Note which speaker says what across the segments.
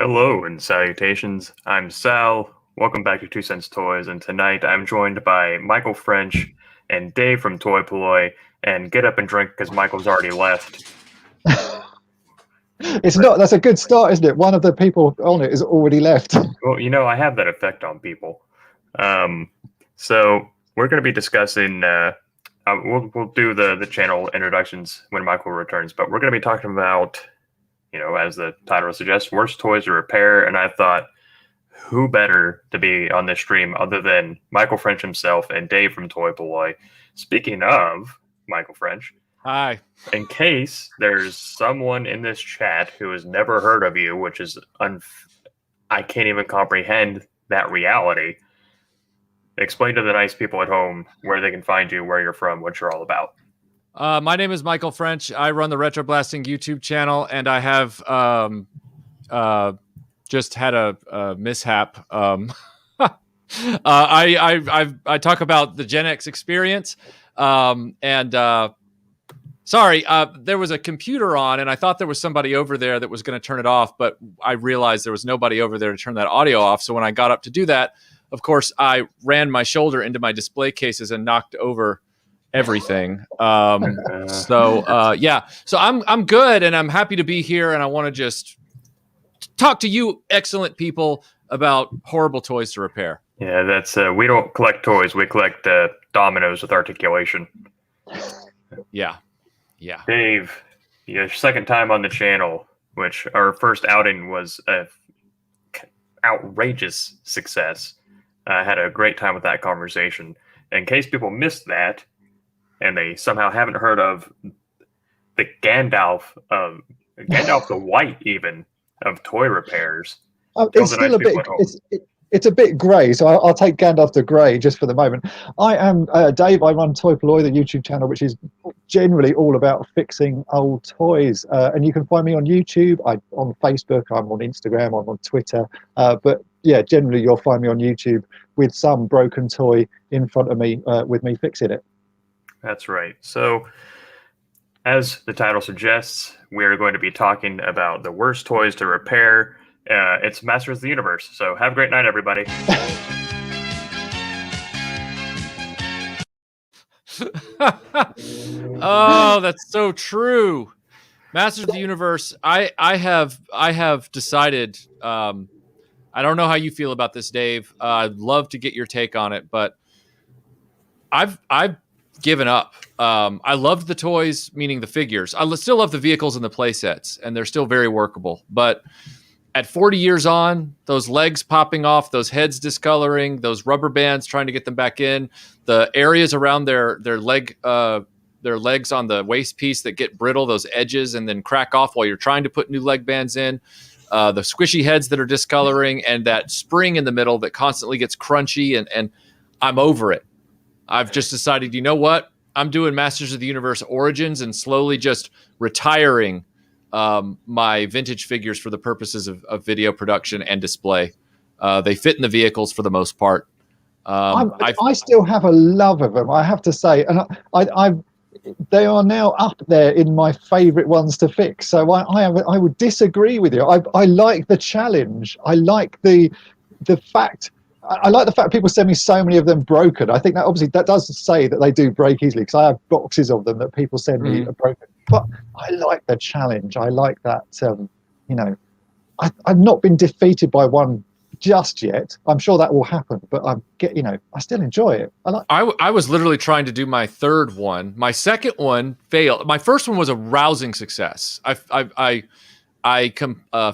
Speaker 1: Hello and salutations. I'm Sal. Welcome back to 2 Cents Toys, and tonight I'm joined by Michael French and Dave from Toy Polloi. And get up and drink because Michael's already left.
Speaker 2: That's a good start, isn't it? One of the people on it is already left.
Speaker 1: Well, I have that effect on people. So we're going to be discussing. We'll do the channel introductions when Michael returns, but we're going to be talking about, as the title suggests, worst toys to repair. And I thought, who better to be on this stream other than Michael French himself and Dave from Toy Polloi. Speaking of Michael French,
Speaker 3: hi.
Speaker 1: In case there's someone in this chat who has never heard of you, which is I can't even comprehend that reality. Explain to the nice people at home where they can find you, where you're from, what you're all about.
Speaker 3: My name is Michael French. I run the Retroblasting YouTube channel, and I have just had a mishap. I talk about the Gen X experience, sorry, there was a computer on, and I thought there was somebody over there that was going to turn it off, but I realized there was nobody over there to turn that audio off. So when I got up to do that, of course, I ran my shoulder into my display cases and knocked over everything. So I'm good, and I'm happy to be here, and I want to just talk to you excellent people about horrible toys to repair.
Speaker 1: Yeah, that's we don't collect toys, we collect dominoes with articulation.
Speaker 3: Yeah.
Speaker 1: Dave, your second time on the channel, which our first outing was a outrageous success. I had a great time with that conversation. In case people missed that, and they somehow haven't heard of the Gandalf the White, even, of toy repairs.
Speaker 2: It's still a bit. It's a bit grey, so I'll take Gandalf the Grey just for the moment. I am Dave. I run Toy Polloi, the YouTube channel, which is generally all about fixing old toys. And you can find me on YouTube. I'm on Facebook. I'm on Instagram. I'm on Twitter. But yeah, generally you'll find me on YouTube with some broken toy in front of me, with me fixing it.
Speaker 1: That's right. So, as the title suggests, we're going to be talking about the worst toys to repair. It's Masters of the Universe. So have a great night, everybody.
Speaker 3: Oh, that's so true. Masters of the Universe. I have decided. I don't know how you feel about this, Dave. I'd love to get your take on it, but I've given up. I loved the toys, meaning the figures. I still love the vehicles and the play sets, and they're still very workable. But at 40 years on, those legs popping off, those heads discoloring, those rubber bands trying to get them back in, the areas around their legs on the waist piece that get brittle, those edges, and then crack off while you're trying to put new leg bands in, the squishy heads that are discoloring, and that spring in the middle that constantly gets crunchy, and I'm over it. I've just decided, you know what? I'm doing Masters of the Universe Origins and slowly just retiring my vintage figures for the purposes of video production and display. They fit in the vehicles for the most part.
Speaker 2: I still have a love of them, I have to say, and they are now up there in my favorite ones to fix. So I would disagree with you. I like the challenge. I like the fact. I like the fact people send me so many of them broken. I think that obviously that does say that they do break easily, because I have boxes of them that people send me broken. But I like the challenge. I like that. I've not been defeated by one just yet. I'm sure that will happen, but I still enjoy it.
Speaker 3: I was literally trying to do my third one. My second one failed. My first one was a rousing success. I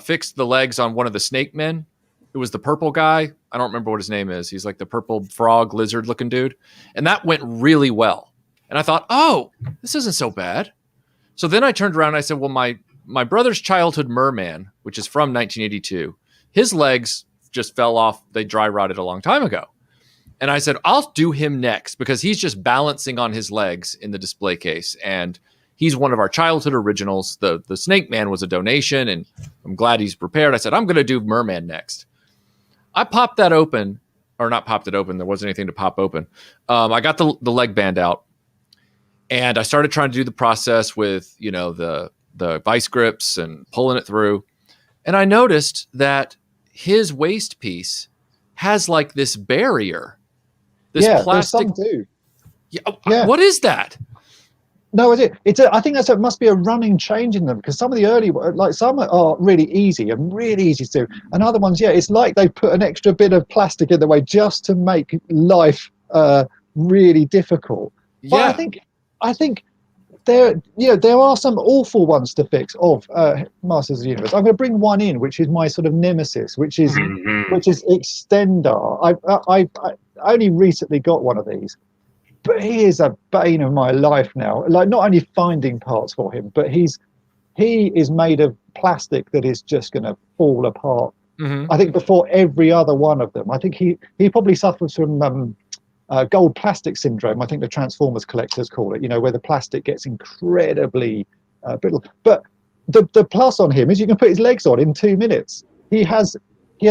Speaker 3: fixed the legs on one of the snake men. It was the purple guy. I don't remember what his name is. He's like the purple frog lizard looking dude. And that went really well. And I thought, oh, this isn't so bad. So then I turned around and I said, well, my brother's childhood Merman, which is from 1982, his legs just fell off. They dry rotted a long time ago. And I said, I'll do him next, because he's just balancing on his legs in the display case. And he's one of our childhood originals. The Snake Man was a donation, and I'm glad he's prepared. I said, I'm going to do Merman next. I popped that open, or not popped it open. There wasn't anything to pop open. I got the leg band out, and I started trying to do the process with, the vice grips and pulling it through. And I noticed that his waist piece has like this barrier, this plastic.
Speaker 2: There's some do.
Speaker 3: Yeah. What is that?
Speaker 2: No, I think it must be a running change in them, because some of the early, like some are really easy to do, and other ones, it's like they put an extra bit of plastic in the way just to make life really difficult. But I think there are some awful ones to fix of Masters of the Universe. I'm going to bring one in, which is my sort of nemesis, which is Extendar. I only recently got one of these. But he is a bane of my life now. Like, not only finding parts for him, but he is made of plastic that is just going to fall apart. I think before every other one of them. I think he probably suffers from gold plastic syndrome. I think the Transformers collectors call it. Where the plastic gets incredibly brittle. But the plus on him is you can put his legs on in 2 minutes. He has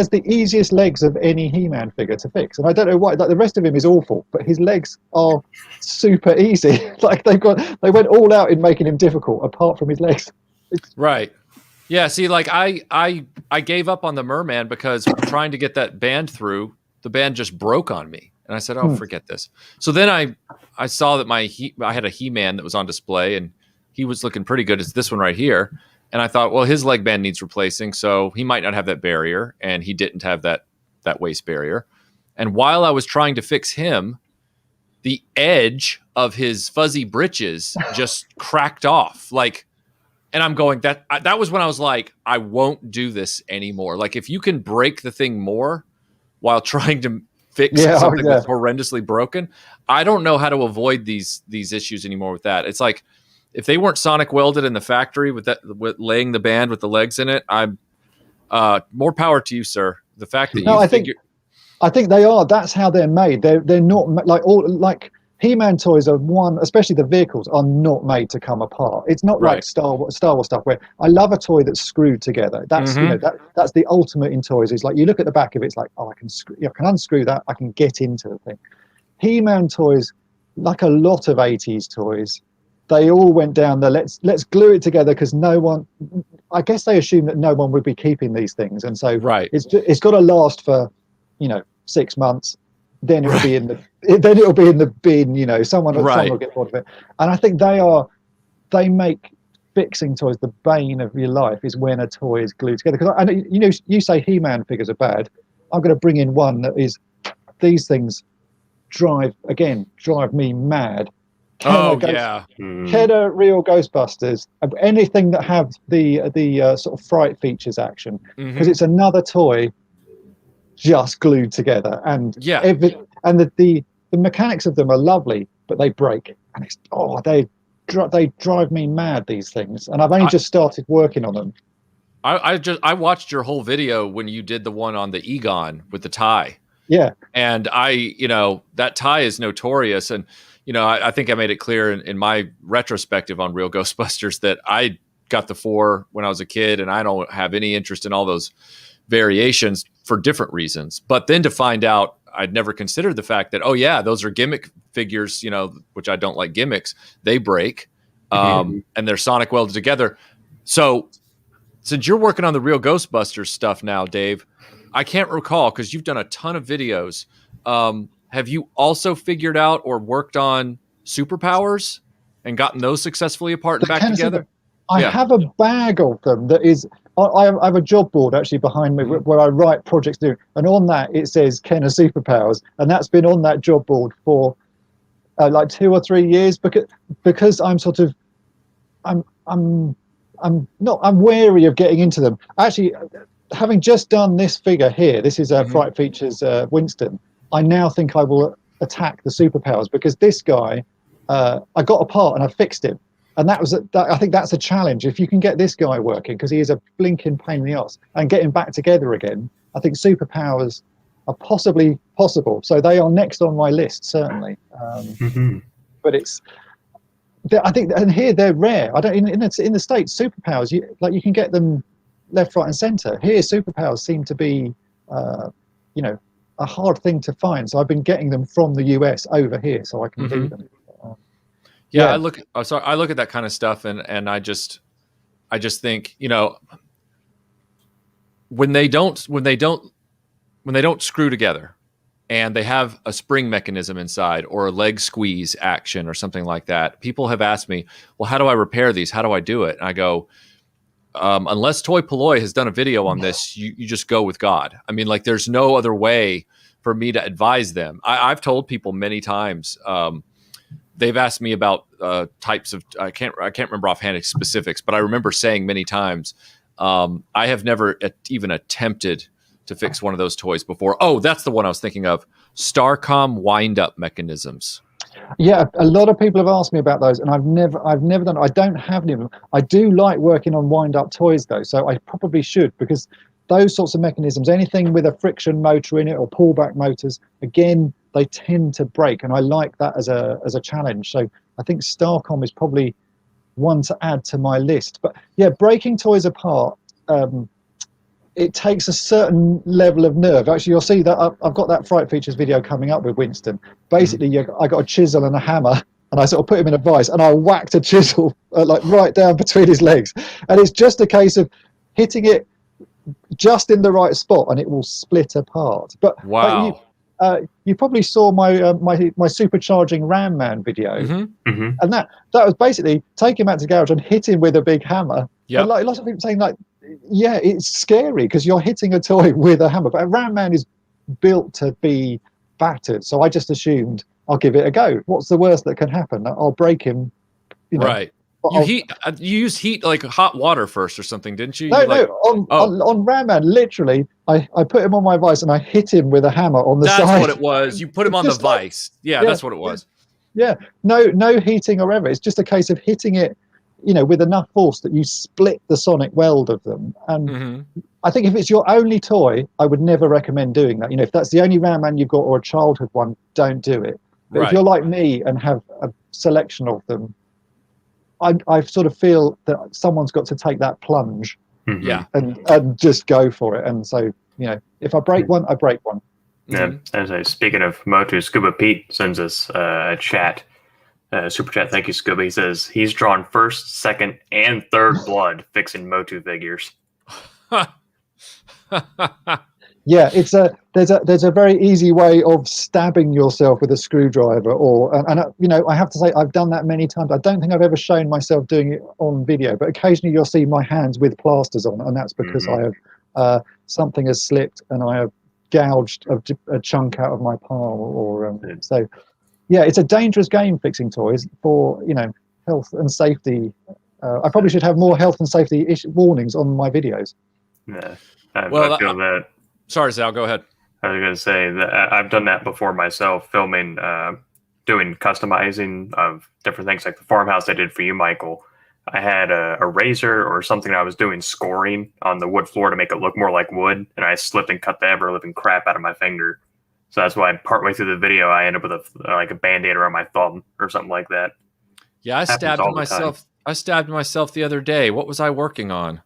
Speaker 2: the easiest legs of any He-Man figure to fix, and I don't know why. Like, the rest of him is awful, but his legs are super easy. Like, they went all out in making him difficult, apart from his legs.
Speaker 3: Right. Yeah. See, like I gave up on the Merman because trying to get that band through, the band just broke on me, and I said, "Oh, forget this." So then I saw that I had a He-Man that was on display, and he was looking pretty good. It's this one right here. And I thought, well, his leg band needs replacing, so he might not have that barrier, and he didn't have that waist barrier. And while I was trying to fix him, the edge of his fuzzy britches just cracked off. Like, and I'm going, that was when I was like, I won't do this anymore. Like, if you can break the thing more while trying to fix something that's horrendously broken, I don't know how to avoid these issues anymore with that. It's like, if they weren't sonic welded in the factory with laying the band with the legs in it, I'm more power to you, sir. The fact that
Speaker 2: I think they are. That's how they're made. They're not like He-Man toys are especially the vehicles are not made to come apart. It's not like Star Wars stuff where I love a toy that's screwed together. That's that's the ultimate in toys. It's like you look at the back of it, it's like, oh, I can unscrew that. I can get into the thing. He-Man toys, like a lot of 80s toys, they all went down the let's glue it together, because I guess they assumed that no one would be keeping these things, and so it's got to last for 6 months. Then it'll be in the bin. Someone will get bored of it. And I think they make fixing toys the bane of your life, is when a toy is glued together. Because I know you say He-Man figures are bad. I'm going to bring in one that is, these things drive me mad. Kenner Real Ghostbusters, anything that have the sort of fright features action, because it's another toy just glued together, and the mechanics of them are lovely, but they break, and they drive me mad, these things, and I've only just started working on them.
Speaker 3: I watched your whole video when you did the one on the Egon with the tie.
Speaker 2: Yeah,
Speaker 3: and that tie is notorious, and I think I made it clear in my retrospective on Real Ghostbusters that I got the 4 when I was a kid, and I don't have any interest in all those variations for different reasons. But then to find out, I'd never considered the fact that, those are gimmick figures, which I don't like gimmicks. They break, and they're sonic welded together. So since you're working on the Real Ghostbusters stuff now, Dave, I can't recall, because you've done a ton of videos. Have you also figured out or worked on superpowers and gotten those successfully apart and back together?
Speaker 2: I have a bag of them that is, I have a job board actually behind me where I write projects to do, and on that it says Kenner Superpowers, and that's been on that job board for like 2 or 3 years, because I'm sort of, I'm wary of getting into them. Actually, having just done this figure here, this is Fright Features Winston, I now think I will attack the superpowers, because this guy, I got apart and I fixed him. And I think that's a challenge. If you can get this guy working, because he is a blinking pain in the arse, and get him back together again, I think superpowers are possibly possible. So they are next on my list, certainly. But I think, and here they're rare. I don't in the States, superpowers, you can get them left, right, and centre. Here, superpowers seem to be, a hard thing to find. So I've been getting them from the US over here, so I can do them.
Speaker 3: I look at that kind of stuff, and I just think, when they don't screw together, and they have a spring mechanism inside or a leg squeeze action or something like that, people have asked me, well, how do I repair these? How do I do it? And I go, unless Toy Polloi has done a video on this, you just go with God. I mean, like, there's no other way for me to advise them. I've told people many times, they've asked me about types of, I can't remember offhand specifics, but I remember saying many times, I have never even attempted to fix one of those toys before. Oh, that's the one I was thinking of. Starcom wind-up mechanisms.
Speaker 2: Yeah, a lot of people have asked me about those, and I've never done it. I don't have any of them. I do like working on wind-up toys, though, so I probably should, because those sorts of mechanisms, anything with a friction motor in it or pullback motors, again, they tend to break, and I like that as a challenge. So I think Starcom is probably one to add to my list. But yeah, breaking toys apart, it takes a certain level of nerve. Actually, you'll see that I've got that Fright Features video coming up with Winston. Basically, I got a chisel and a hammer, and I sort of put him in a vice, and I whacked a chisel like right down between his legs. And it's just a case of hitting it just in the right spot, and it will split apart. But
Speaker 3: wow.
Speaker 2: You probably saw my supercharging Ram Man video, and that was basically take him out to the garage and hit him with a big hammer.
Speaker 3: Yeah,
Speaker 2: like lots of people saying, like, yeah, it's scary because you're hitting a toy with a hammer. But a Ram Man is built to be battered, so I just assumed I'll give it a go. What's the worst that can happen? I'll break him.
Speaker 3: Right. You used heat, like hot water first or something, didn't you?
Speaker 2: No, on Ram Man, literally, I put him on my vice and I hit him with a hammer on the side.
Speaker 3: That's what it was. You put him on the vice. Yeah, that's what it was.
Speaker 2: Yeah, no heating or ever. It's just a case of hitting it, with enough force that you split the sonic weld of them. And I think if it's your only toy, I would never recommend doing that. If that's the only Ram Man you've got or a childhood one, don't do it. But if you're like me and have a selection of them, I sort of feel that someone's got to take that plunge, and just go for it. And so, if I break one, I break one.
Speaker 1: Yeah. Speaking of Motu, Scuba Pete sends us a chat, super chat. Thank you, Scuba. He says he's drawn first, second, and third blood fixing Motu figures.
Speaker 2: Yeah, there's a very easy way of stabbing yourself with a screwdriver, and I have to say I've done that many times. I don't think I've ever shown myself doing it on video, but occasionally you'll see my hands with plasters on, and that's because I have something has slipped and I have gouged a chunk out of my palm, so yeah, it's a dangerous game fixing toys for health and safety. I probably should have more health and safety warnings on my videos.
Speaker 1: Yeah, I feel that.
Speaker 3: Sorry, Sal, go ahead.
Speaker 1: I was going to say that I've done that before myself, filming, doing customizing of different things, like the farmhouse I did for you, Michael. I had a razor or something I was doing scoring on the wood floor to make it look more like wood, and I slipped and cut the ever-living crap out of my finger. So that's why partway through the video, I ended up with a Band-Aid around my thumb or something like that.
Speaker 3: Yeah, I stabbed myself. I stabbed myself the other day. What was I working on?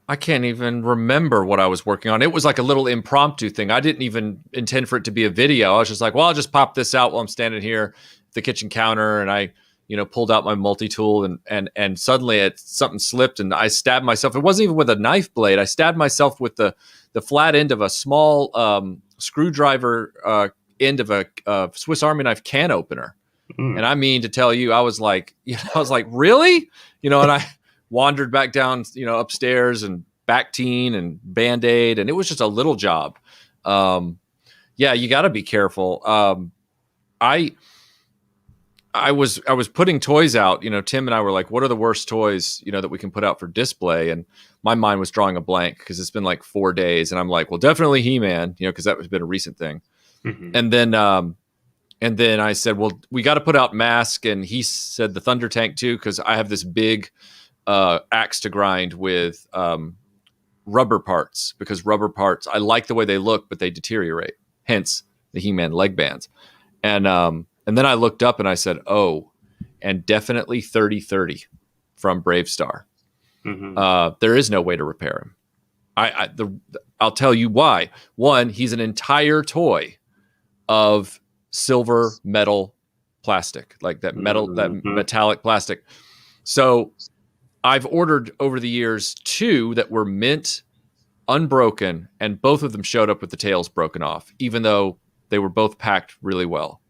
Speaker 3: I can't even remember what I was working on. It was like a little impromptu thing. I didn't even intend for it to be a video. I was just like, well, I'll just pop this out while I'm standing here at the kitchen counter. And I, pulled out my multi-tool and suddenly something slipped and I stabbed myself. It wasn't even with a knife blade. I stabbed myself with the flat end of a small screwdriver end of a Swiss Army knife can opener. And I mean to tell you, I was like, really? And I wandered back down, upstairs and Bactine and Band-Aid, and it was just a little job. Yeah, you got to be careful. I was putting toys out. Tim and I were like, "What are the worst toys that we can put out for display?" And my mind was drawing a blank because it's been like 4 days, and I'm like, "Well, definitely He-Man," because that has been a recent thing. And then I said, "Well, we got to put out Mask," and he said the Thunder Tank too, because I have this big axe to grind with rubber parts, because rubber parts, I like the way they look, but they deteriorate. Hence the He-Man leg bands. And then I looked up and I said, oh, and definitely 3030 from Brave Star. There is no way to repair him. I'll tell you why. One, he's an entire toy of silver metal plastic, like that metal, that metallic plastic. So I've ordered over the years 2 that were mint unbroken, and both of them showed up with the tails broken off, even though they were both packed really well.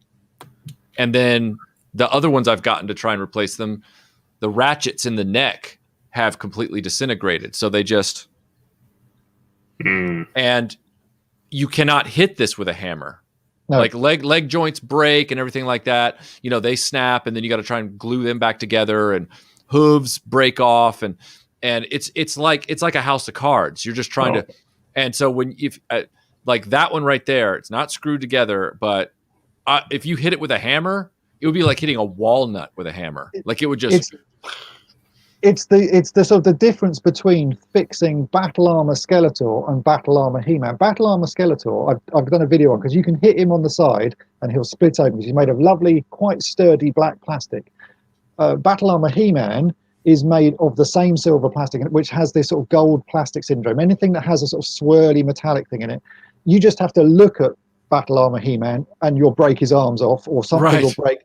Speaker 3: And then the other ones I've gotten to try and replace them, the ratchets in the neck have completely disintegrated. So they just... And you cannot hit this with a hammer. No. Like leg joints break and everything like that. You know, they snap, and then you got to try and glue them back together, and hooves break off, and it's like a house of cards. You're just trying to, and so if like that one right there, it's not screwed together, but if you hit it with a hammer, it would be like hitting a walnut with a hammer. Like it would just.
Speaker 2: It's the sort of the difference between fixing Battle Armor Skeletor and Battle Armor He-Man. Battle Armor Skeletor, I've done a video on, because you can hit him on the side and he'll split open because he's made of lovely, quite sturdy black plastic. Battle Armor He-Man is made of the same silver plastic, which has this sort of gold plastic syndrome. Anything that has a sort of swirly metallic thing in it, you just have to look at Battle Armor He-Man and you'll break his arms off, or something will break.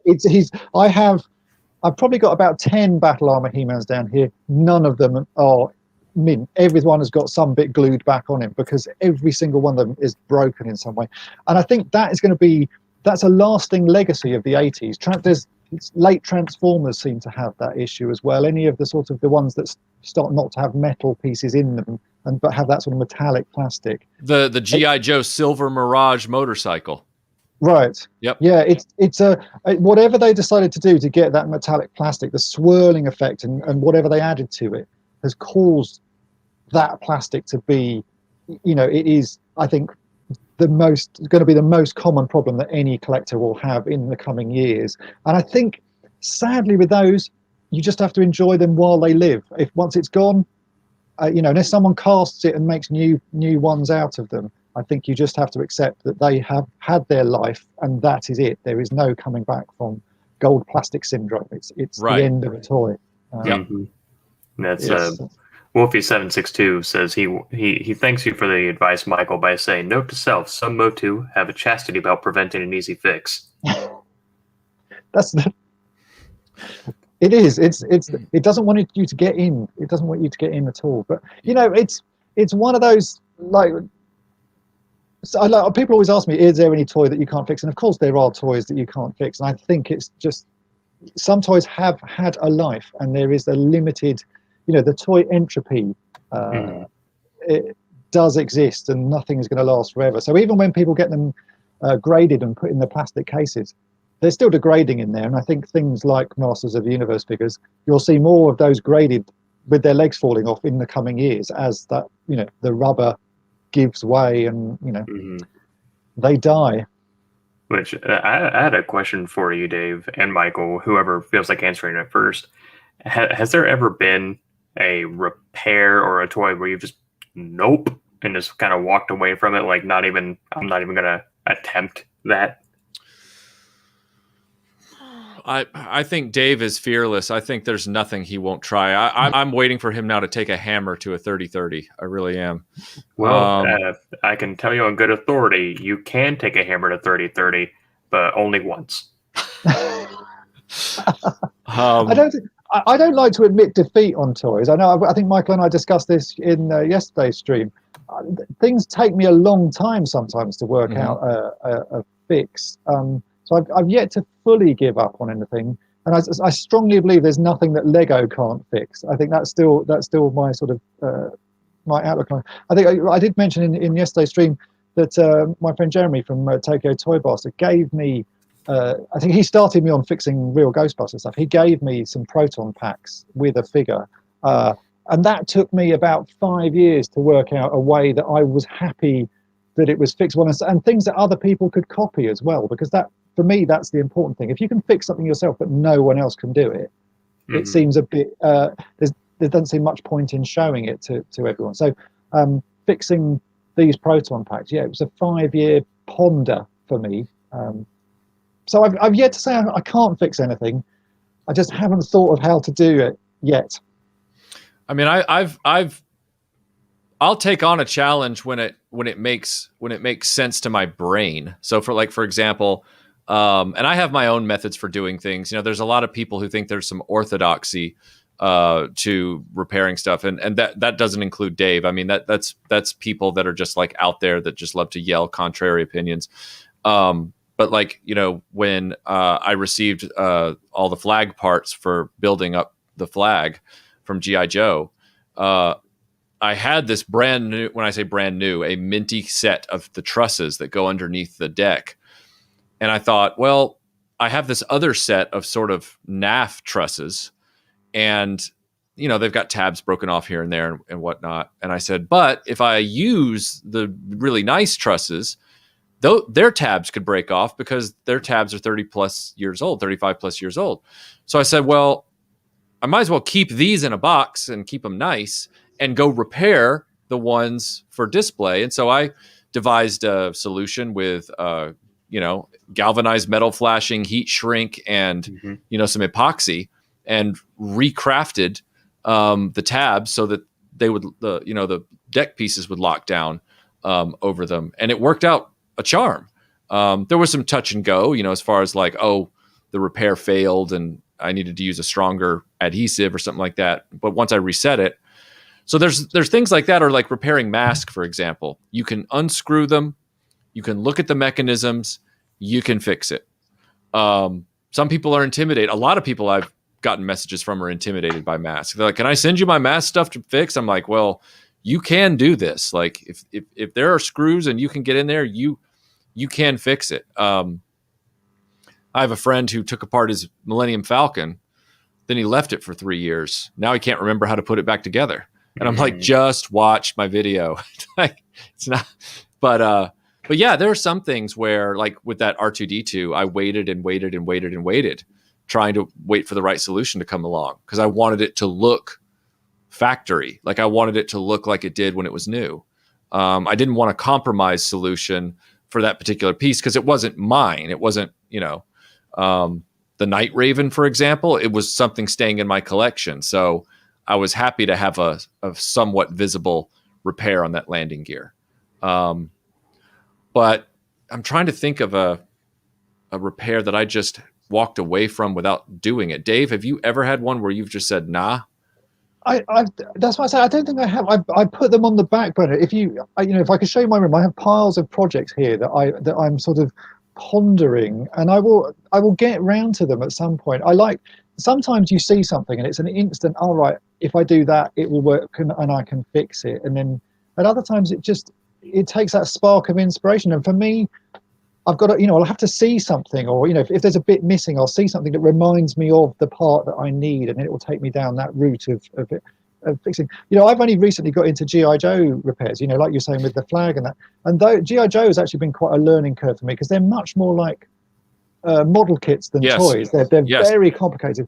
Speaker 2: I've probably got about 10 Battle Armor He-Mans down here. None of them are mint. Everyone has got some bit glued back on it, because every single one of them is broken in some way. And I think that is going to that's a lasting legacy of the 80s. Late Transformers seem to have that issue as well. Any of the sort of the ones that start not to have metal pieces in them, but have that sort of metallic plastic.
Speaker 3: The G.I. Joe silver Mirage motorcycle.
Speaker 2: Right.
Speaker 3: Yep.
Speaker 2: Yeah. It's whatever they decided to do to get that metallic plastic, the swirling effect, and whatever they added to it has caused that plastic to be, it is, I think, going to be the most common problem that any collector will have in the coming years. And I think, sadly, with those, you just have to enjoy them while they live. If once it's gone, unless someone casts it and makes new ones out of them, I think you just have to accept that they have had their life, and that is it. There is no coming back from gold plastic syndrome. It's right. The end of a toy.
Speaker 1: That's Wolfie762 says he thanks you for the advice, Michael, by saying, note to self, some Motu have a chastity belt preventing an easy fix.
Speaker 2: It is. It doesn't want you to get in. It doesn't want you to get in at all. But it's one of those people always ask me, is there any toy that you can't fix? And of course there are toys that you can't fix. And I think it's just some toys have had a life, and there is a limited, the toy entropy it does exist, and nothing is going to last forever. So even when people get them graded and put in the plastic cases, they're still degrading in there. And I think things like Masters of the Universe figures, you'll see more of those graded with their legs falling off in the coming years, as that, the rubber gives way and they die.
Speaker 1: Which I had a question for you, Dave, and Michael, whoever feels like answering it first. Has there ever been a repair or a toy where you've just nope and just kind of walked away from it, like I'm not even gonna attempt that?
Speaker 3: I think Dave is fearless. I think there's nothing he won't try. I'm waiting for him now to take a hammer to a 30-30. I really am.
Speaker 1: Well, I can tell you on good authority, you can take a hammer to 30-30, but only once.
Speaker 2: I don't like to admit defeat on toys. I think Michael and I discussed this in yesterday's stream. Things take me a long time sometimes to work out a fix. So I've yet to fully give up on anything, and I strongly believe there's nothing that Lego can't fix. I think that's still my sort of my outlook on it. I think I did mention in yesterday's stream that my friend Jeremy from Tokyo Toy Bastard gave me. I think he started me on fixing real Ghostbuster stuff. He gave me some Proton Packs with a figure, and that took me about 5 years to work out a way that I was happy that it was fixed, and things that other people could copy as well, because that. For me, that's the important thing. If you can fix something yourself, but no one else can do it, it seems a bit. There doesn't seem much point in showing it to everyone. So, fixing these Proton Packs, it was a 5-year ponder for me. So I've yet to say I can't fix anything. I just haven't thought of how to do it yet.
Speaker 3: I mean, I'll take on a challenge when it makes sense to my brain. So for example. And I have my own methods for doing things. There's a lot of people who think there's some orthodoxy to repairing stuff, and that doesn't include Dave. I mean, that's people that are just like out there that just love to yell contrary opinions. But like, you know, when I received all the flag parts for building up the flag from G.I. Joe, I had this brand new, when I say brand new, a minty set of the trusses that go underneath the deck. And I thought, well, I have this other set of sort of NAF trusses, and, you know, they've got tabs broken off here and there and whatnot. And I said, but if I use the really nice trusses, their tabs could break off because their tabs are 30 plus years old, 35 plus years old. So I said, well, I might as well keep these in a box and keep them nice and go repair the ones for display. And so I devised a solution with, you know, galvanized metal flashing, heat shrink, and, you know, some epoxy, and recrafted the tabs so that they would, the deck pieces would lock down over them. And it worked out a charm. There was some touch and go, you know, as far as like, oh, the repair failed and I needed to use a stronger adhesive or something like that. But once I reset it, so there's things like that, or like repairing masks, for example. You can unscrew them, you can look at the mechanisms, you can fix it. Some people are intimidated. A lot of people I've gotten messages from are intimidated by masks. They're like, "Can I send you my mask stuff to fix?" I'm like, "Well, you can do this. Like, if there are screws and you can get in there, you can fix it." I have a friend who took apart his Millennium Falcon, then he left it for 3 years. Now he can't remember how to put it back together. And I'm like, just watch my video. Like, it's not, but yeah, there are some things where, like with that R2D2, I waited and waited and waited and waited, trying to wait for the right solution to come along, because I wanted it to look factory. Like, I wanted it to look like it did when it was new. I didn't want a compromise solution for that particular piece because it wasn't mine. It wasn't, you know, the Night Raven, for example. It was something staying in my collection. So I was happy to have a somewhat visible repair on that landing gear. But I'm trying to think of a repair that I just walked away from without doing it. Dave, have you ever had one where you've just said, nah?
Speaker 2: That's why I say I don't think I have. I put them on the back burner. If I could show you my room, I have piles of projects here that I'm sort of pondering, and I will get round to them at some point. Sometimes you see something and it's an instant, all right, if I do that, it will work and I can fix it. And then at other times it takes that spark of inspiration. And for me, I've got to, I'll have to see something, or, if there's a bit missing, I'll see something that reminds me of the part that I need, and it will take me down that route of fixing. I've only recently got into G.I. Joe repairs, like you're saying with the flag and that. And though G.I. Joe has actually been quite a learning curve for me, because they're much more like model kits than toys. They're very complicated.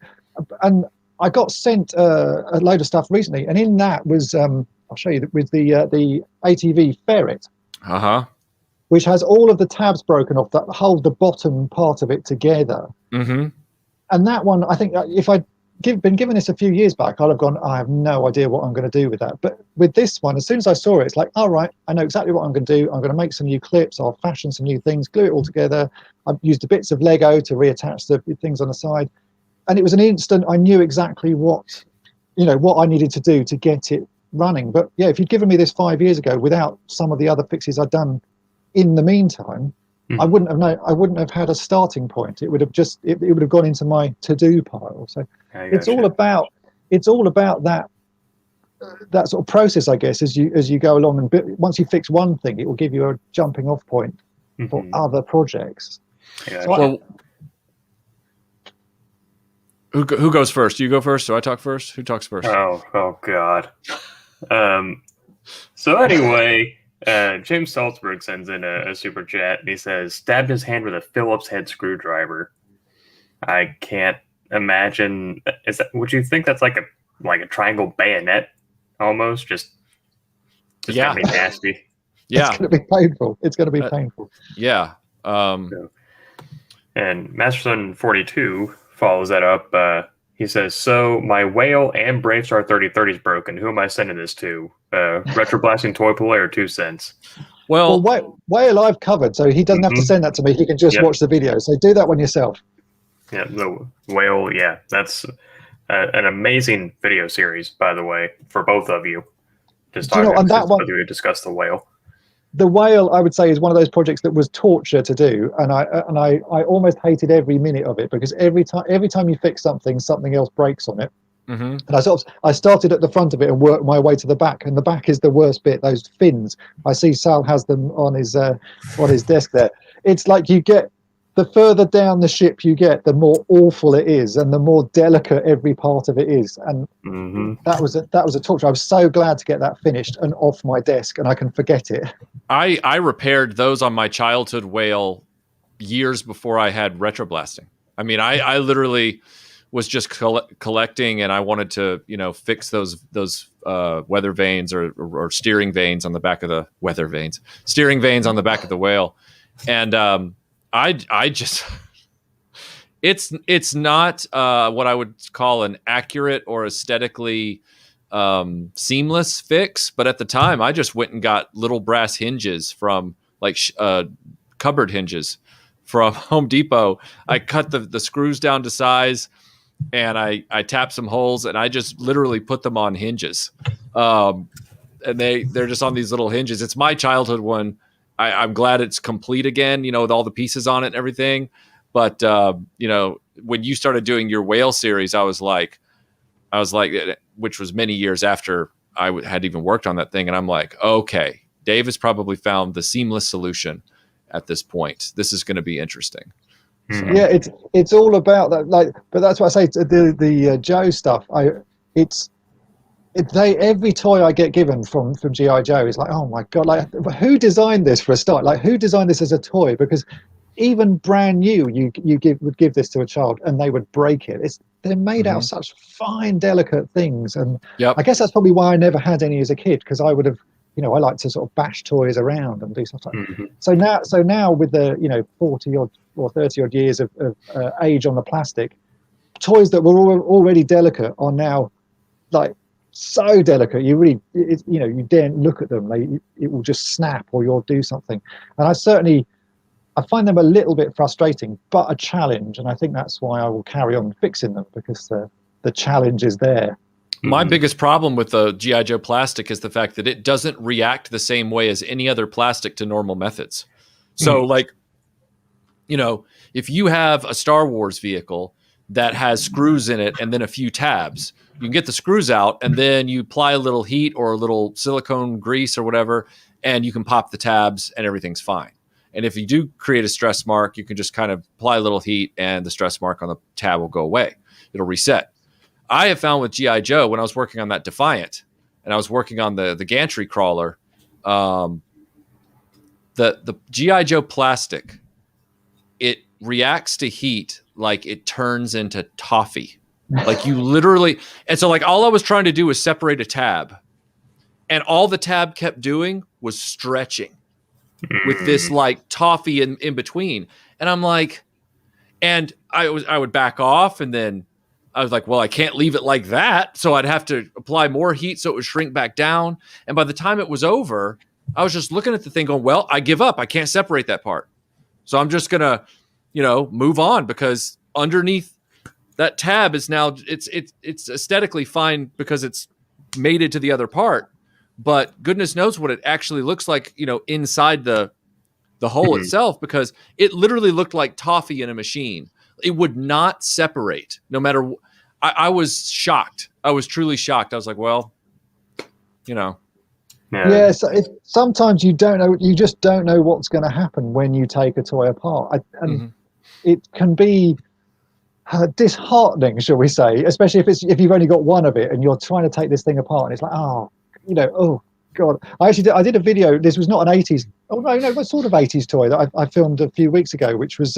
Speaker 2: And I got sent a load of stuff recently, and in that was I'll show you, with the ATV Ferret, which has all of the tabs broken off that hold the bottom part of it together. And that one, I think, if I'd been given this a few years back, I'd have gone, I have no idea what I'm going to do with that. But with this one, as soon as I saw it, it's like, all right, I know exactly what I'm going to do. I'm going to make some new clips. I'll fashion some new things, glue it all together. I've used the bits of Lego to reattach the things on the side. And it was an instant, I knew exactly what I needed to do to get it running. But yeah, if you'd given me this 5 years ago without some of the other fixes I'd done in the meantime, I wouldn't have had a starting point. It would have it would have gone into my to-do pile. So it's all about that sort of process, I guess, as you go along. And once you fix one thing, it will give you a jumping off point for other projects. So
Speaker 3: who goes first? You go first? Do I talk first? Who talks first?
Speaker 1: Oh God. So anyway, James Salzberg sends in a super chat, and he says, stabbed his hand with a Phillips head screwdriver. I can't imagine. Would you think that's like a triangle bayonet almost? Just
Speaker 3: yeah,
Speaker 1: gonna be nasty.
Speaker 3: Yeah,
Speaker 2: it's gonna be painful. It's gonna be painful.
Speaker 3: Yeah.
Speaker 1: And Masterson 42 follows that up. He says, so my whale and Bravestar 3030 is broken. Who am I sending this to? Retroblasting Toy Polloi or 2 cents?
Speaker 2: Well, whale I've covered, so he doesn't have to send that to me. He can just watch the video. So do that one yourself.
Speaker 1: Yeah, the whale. Yeah, that's an amazing video series, by the way, for both of you. Just
Speaker 2: Do you know,
Speaker 1: talking
Speaker 2: on that one,
Speaker 1: to discuss the whale.
Speaker 2: the whale, I would say, is one of those projects that was torture to do, and I almost hated every minute of it, because every time you fix something, something else breaks on it.
Speaker 3: Mm-hmm.
Speaker 2: And I started at the front of it and worked my way to the back, and the back is the worst bit. Those fins, I see Sal has them on his desk there. It's like the further down the ship you get, the more awful it is, and the more delicate every part of it is. And that was a torture. I was so glad to get that finished and off my desk, and I can forget it.
Speaker 3: I repaired those on my childhood whale years before I had retroblasting. I mean, I literally was just collecting, and I wanted to, fix those weather vanes or steering vanes on the back of the steering vanes on the back of the whale. And I just, it's not what I would call an accurate or aesthetically seamless fix, but at the time I just went and got little brass hinges from cupboard hinges from Home Depot. I cut the screws down to size, and I tapped some holes, and I just literally put them on hinges. And they're just on these little hinges. It's my childhood one. I'm glad it's complete again, with all the pieces on it and everything. But, when you started doing your whale series, I was like, which was many years after I had even worked on that thing. And I'm like, okay, Dave has probably found the seamless solution at this point. This is going to be interesting. So.
Speaker 2: Yeah, it's all about that. But that's what I say to the Joe stuff. Every toy I get given from G.I. Joe is like, oh my god, who designed this for a start? Like, who designed this as a toy? Because even brand new, would give this to a child and they would break it. They're made out of such fine, delicate things, and I guess that's probably why I never had any as a kid, because I would have, I like to sort of bash toys around and do stuff like that. So now with the 40 odd or 30 odd years of age on the plastic, toys that were already delicate are now like so delicate. You really, you daren't look at them. It will just snap, or you'll do something. And I find them a little bit frustrating, but a challenge. And I think that's why I will carry on fixing them, because the challenge is there.
Speaker 3: My biggest problem with the G.I. Joe plastic is the fact that it doesn't react the same way as any other plastic to normal methods. So if you have a Star Wars vehicle that has screws in it and then a few tabs, you can get the screws out, and then you apply a little heat or a little silicone grease or whatever, and you can pop the tabs and everything's fine. And if you do create a stress mark, you can just kind of apply a little heat and the stress mark on the tab will go away. It'll reset. I have found with G.I. Joe, when I was working on that Defiant and I was working on the gantry crawler, the G.I. Joe plastic, it reacts to heat like it turns into toffee. Like you literally, and so all I was trying to do was separate a tab, and all the tab kept doing was stretching with this toffee in between. And I'm like, and I would back off, and then I was like, well, I can't leave it like that. So I'd have to apply more heat so it would shrink back down. And by the time it was over, I was just looking at the thing going, well, I give up. I can't separate that part. So I'm just going to, move on, because underneath that tab is now, it's aesthetically fine because it's mated to the other part. But goodness knows what it actually looks like, inside the hole itself, because it literally looked like toffee in a machine. It would not separate, no matter. I was shocked. I was truly shocked. I was like, well,
Speaker 2: Yeah, so sometimes you don't know. You just don't know what's going to happen when you take a toy apart, and it can be disheartening, shall we say? Especially if you've only got one of it and you're trying to take this thing apart, and it's like, oh god. I did a video. This was not an 80s. Oh no, it was sort of 80s toy that I filmed a few weeks ago, which was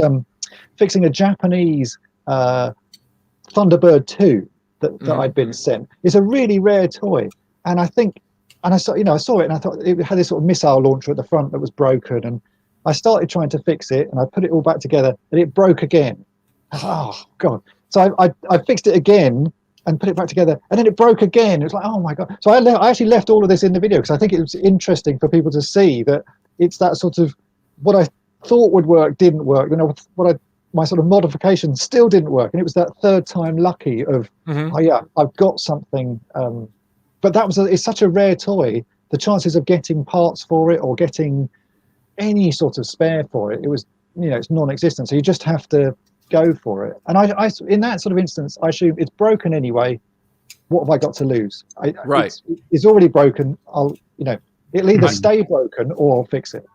Speaker 2: fixing a Japanese Thunderbird 2 that I'd been sent. It's a really rare toy, and I saw it, and I thought it had this sort of missile launcher at the front that was broken, and I started trying to fix it, and I put it all back together, and it broke again. I was like, oh god. So I fixed it again and put it back together, and then it broke again. It was like, oh my god. So I actually left all of this in the video, because I think it was interesting for people to see that it's that sort of, what I thought would work didn't work. What I my sort of modification still didn't work, and it was that third time lucky of oh yeah, I've got something. But it's such a rare toy. The chances of getting parts for it or getting any sort of spare for it, it's non-existent. So you just have to go for it. And I in that sort of instance, I assume it's broken anyway. What have I got to lose? It's already broken. It'll either stay broken or I'll fix it.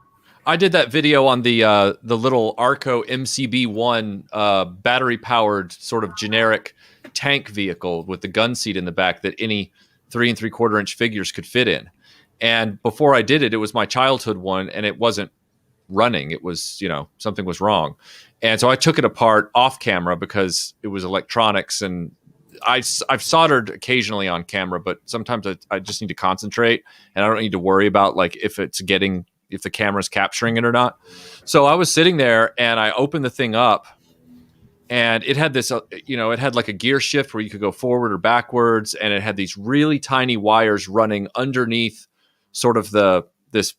Speaker 3: I did that video on the little Arco MCB1 battery powered sort of generic tank vehicle with the gun seat in the back that any 3 3/4 inch figures could fit in. And before I did it, it was my childhood one, and it wasn't running. It was, something was wrong. And so I took it apart off camera because it was electronics, and I've soldered occasionally on camera, but sometimes I just need to concentrate, and I don't need to worry about like if the camera's capturing it or not. So I was sitting there and I opened the thing up, and it had this, it had like a gear shift where you could go forward or backwards, and it had these really tiny wires running underneath sort of this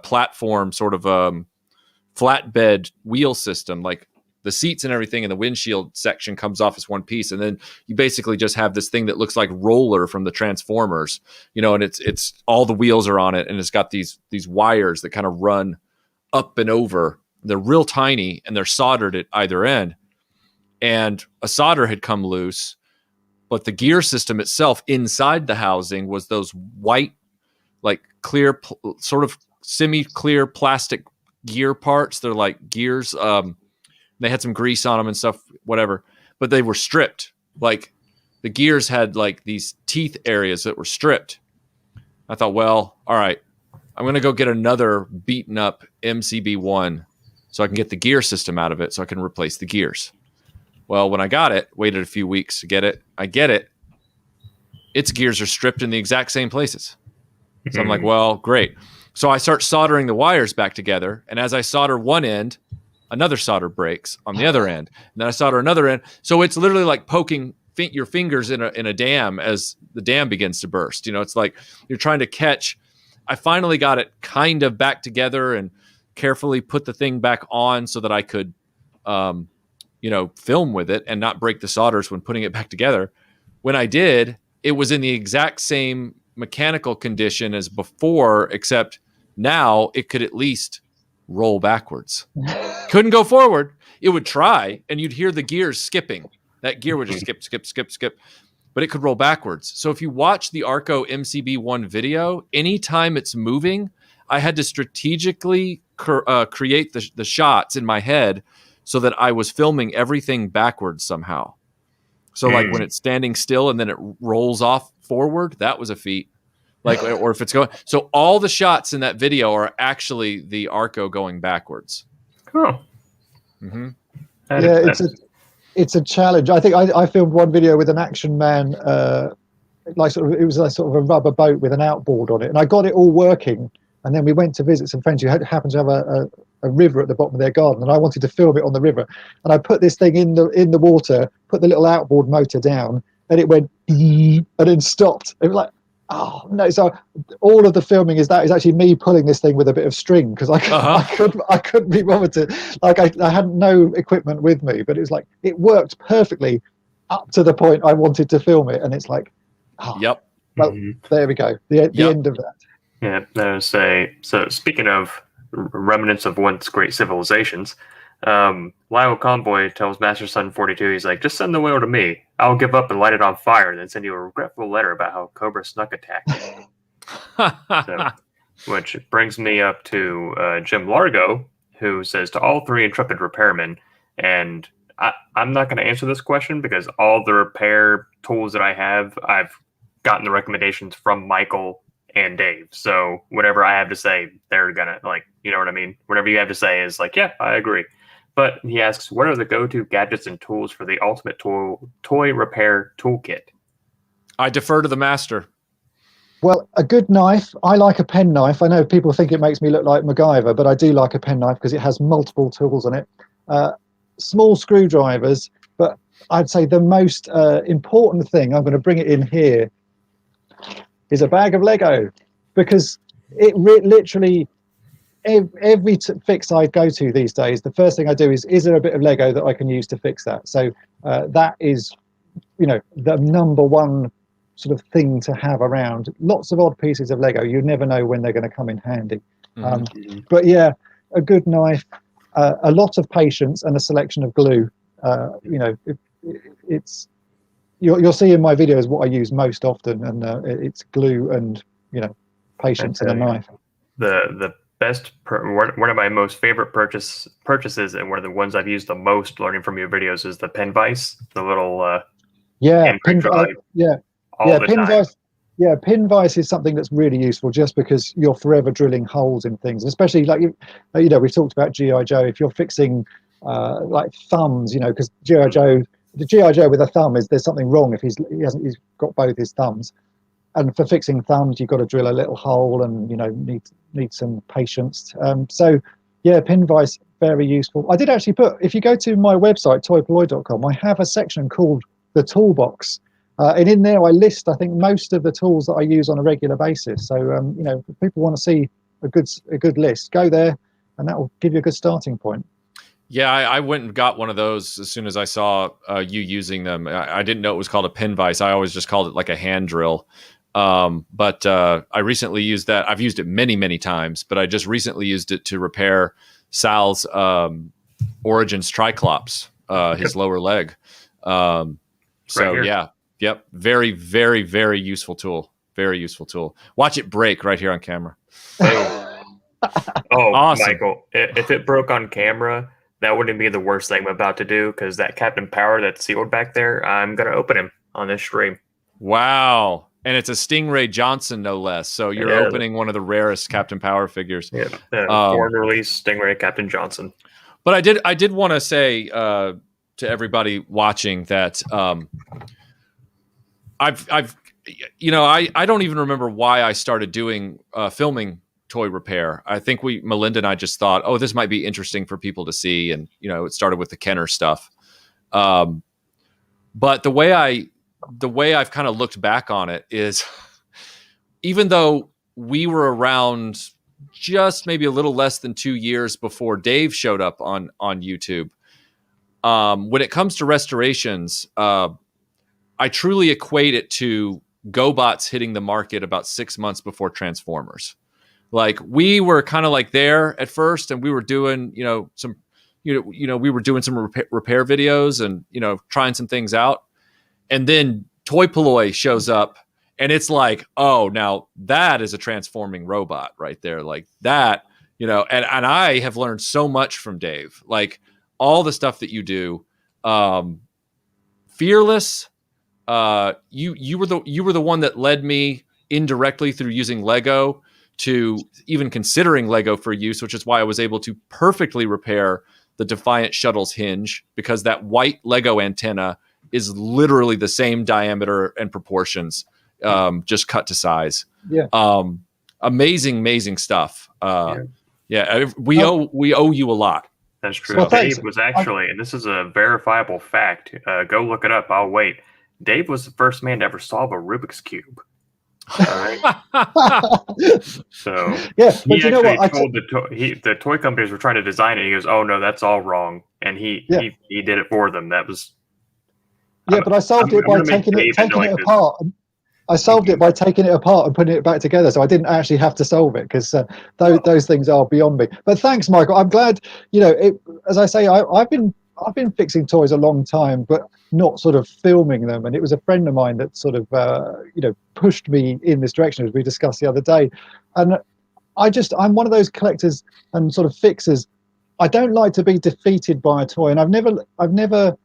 Speaker 3: platform, sort of flatbed wheel system. Like the seats and everything and the windshield section comes off as one piece, and then you basically just have this thing that looks like Roller from the Transformers, and it's all the wheels are on it, and it's got these wires that kind of run up and over. They're real tiny, and they're soldered at either end. And a solder had come loose, but the gear system itself inside the housing was those white, like clear, sort of semi-clear plastic gear parts. They're like gears. They had some grease on them and stuff, whatever, but they were stripped. Like the gears had like these teeth areas that were stripped. I thought, well, all right, I'm going to go get another beaten up MCB1 so I can get the gear system out of it so I can replace the gears. Well, when I got it, waited a few weeks to get it. I get it. Its gears are stripped in the exact same places. So I'm like, well, great. So I start soldering the wires back together. And as I solder one end, another solder breaks on the other end. And then I solder another end. So it's literally like poking your fingers in a dam as the dam begins to burst. It's like you're trying to catch. I finally got it kind of back together and carefully put the thing back on so that I could, film with it and not break the solders when putting it back together. When I did, it was in the exact same mechanical condition as before, except now it could at least roll backwards. Couldn't go forward. It would try, and you'd hear the gears skipping. That gear would just skip, but it could roll backwards. So if you watch the Arco MCB1 video, anytime it's moving, I had to strategically create the shots in my head so that I was filming everything backwards somehow. So like when it's standing still and then it rolls off forward, that was a feat. Like, or if it's going, so all the shots in that video are actually the Arco going backwards.
Speaker 1: Cool.
Speaker 3: Mm-hmm.
Speaker 2: Yeah, it's a challenge. I think I filmed one video with an action man, it was like sort of a rubber boat with an outboard on it, and I got it all working. And then we went to visit some friends who happened to have a river at the bottom of their garden, and I wanted to film it on the river. And I put this thing in the water, put the little outboard motor down, and it went and then stopped. It was like, oh no! So all of the filming is actually me pulling this thing with a bit of string because I couldn't be bothered to. Like I had no equipment with me, but it was like it worked perfectly up to the point I wanted to film it, and it's like,
Speaker 3: yep.
Speaker 2: Well, there we go. The end of that.
Speaker 1: Yeah, I would say. So speaking of remnants of once great civilizations, Lyle Convoy tells Master Son 42, he's like, just send the whale to me. I'll give up and light it on fire, and then send you a regretful letter about how Cobra snuck attacked you. Which brings me up to Jim Largo, who says to all three intrepid repairmen, and I'm not going to answer this question because all the repair tools that I have, I've gotten the recommendations from Michael and Dave. So whatever I have to say, they're gonna you know what I mean? Whatever you have to say is like, yeah, I agree. But he asks, what are the go-to gadgets and tools for the ultimate toy repair toolkit?
Speaker 3: I defer to the master.
Speaker 2: Well, a good knife. I like a pen knife. I know people think it makes me look like MacGyver, but I do like a pen knife because it has multiple tools on it. Small screwdrivers, but I'd say the most important thing, I'm going to bring it in here, is a bag of Lego, because it literally every fix I go to these days, the first thing I do is there a bit of Lego that I can use to fix that? So that is, the number one sort of thing to have around. Lots of odd pieces of Lego. You never know when they're going to come in handy. But yeah, a good knife, a lot of patience, and a selection of glue. It's you'll see in my videos what I use most often, and it's glue and patience and a knife.
Speaker 1: The best one of my most favorite purchases, and one of the ones I've used the most learning from your videos, is the pin vise, the little
Speaker 2: pin vise. Yeah, pin vise is something that's really useful, just because you're forever drilling holes in things, especially like we've talked about GI Joe. If you're fixing like thumbs, because GI Joe, the GI Joe with a thumb, there's something wrong if he's got both his thumbs. And for fixing thumbs, you've got to drill a little hole, and need some patience. So yeah, pin vise, very useful. I did actually if you go to my website toypolloi.com, I have a section called the toolbox, and in there I list, I think, most of the tools that I use on a regular basis. So if people want to see a good list, go there, and that will give you a good starting point.
Speaker 3: Yeah, I went and got one of those as soon as I saw you using them. I didn't know it was called a pin vise. I always just called it like a hand drill. But I recently used that. I've used it many, many times, but I just recently used it to repair Sal's Origins Triclops, his lower leg. Very, very, very useful tool. Very useful tool. Watch it break right here on camera.
Speaker 1: Awesome. Michael, if it broke on camera, that wouldn't be the worst thing I'm about to do, because that Captain Power that's sealed back there, I'm going to open him on this stream.
Speaker 3: Wow. And it's a Stingray Johnson, no less. So you're opening one of the rarest Captain Power figures.
Speaker 1: Yeah, foreign release Stingray Captain Johnson.
Speaker 3: But I did want to say to everybody watching that I don't even remember why I started doing filming toy repair. I think Melinda and I just thought, oh, this might be interesting for people to see, and it started with the Kenner stuff. But the way I've kind of looked back on it is, even though we were around just maybe a little less than 2 years before Dave showed up on YouTube, when it comes to restorations, I truly equate it to GoBots hitting the market about 6 months before Transformers. Like, we were kind of like there at first, and we were doing, some repair videos and, trying some things out. And then Toy Polloi shows up, and it's like, oh, now that is a transforming robot right there. Like that, and I have learned so much from Dave, like all the stuff that you do. Fearless. You were the one that led me indirectly through using Lego to even considering Lego for use, which is why I was able to perfectly repair the Defiant Shuttle's hinge, because that white Lego antenna is literally the same diameter and proportions, just cut to size. Yeah. Amazing stuff. We owe you a lot.
Speaker 1: That's true. Well, Dave was actually, and this is a verifiable fact, go look it up. I'll wait. Dave was the first man to ever solve a Rubik's Cube. All right. So
Speaker 2: yeah,
Speaker 1: he actually told the toy companies were trying to design it. He goes, "Oh no, that's all wrong," and he did it for them. That was
Speaker 2: but I solved it by taking it apart. I solved it by taking it apart and putting it back together, so I didn't actually have to solve it, because those things are beyond me. But thanks, Michael. I'm glad. As I say, I've been fixing toys a long time, but not sort of filming them. And it was a friend of mine that sort of pushed me in this direction, as we discussed the other day. And I'm one of those collectors and sort of fixers. I don't like to be defeated by a toy, and I've never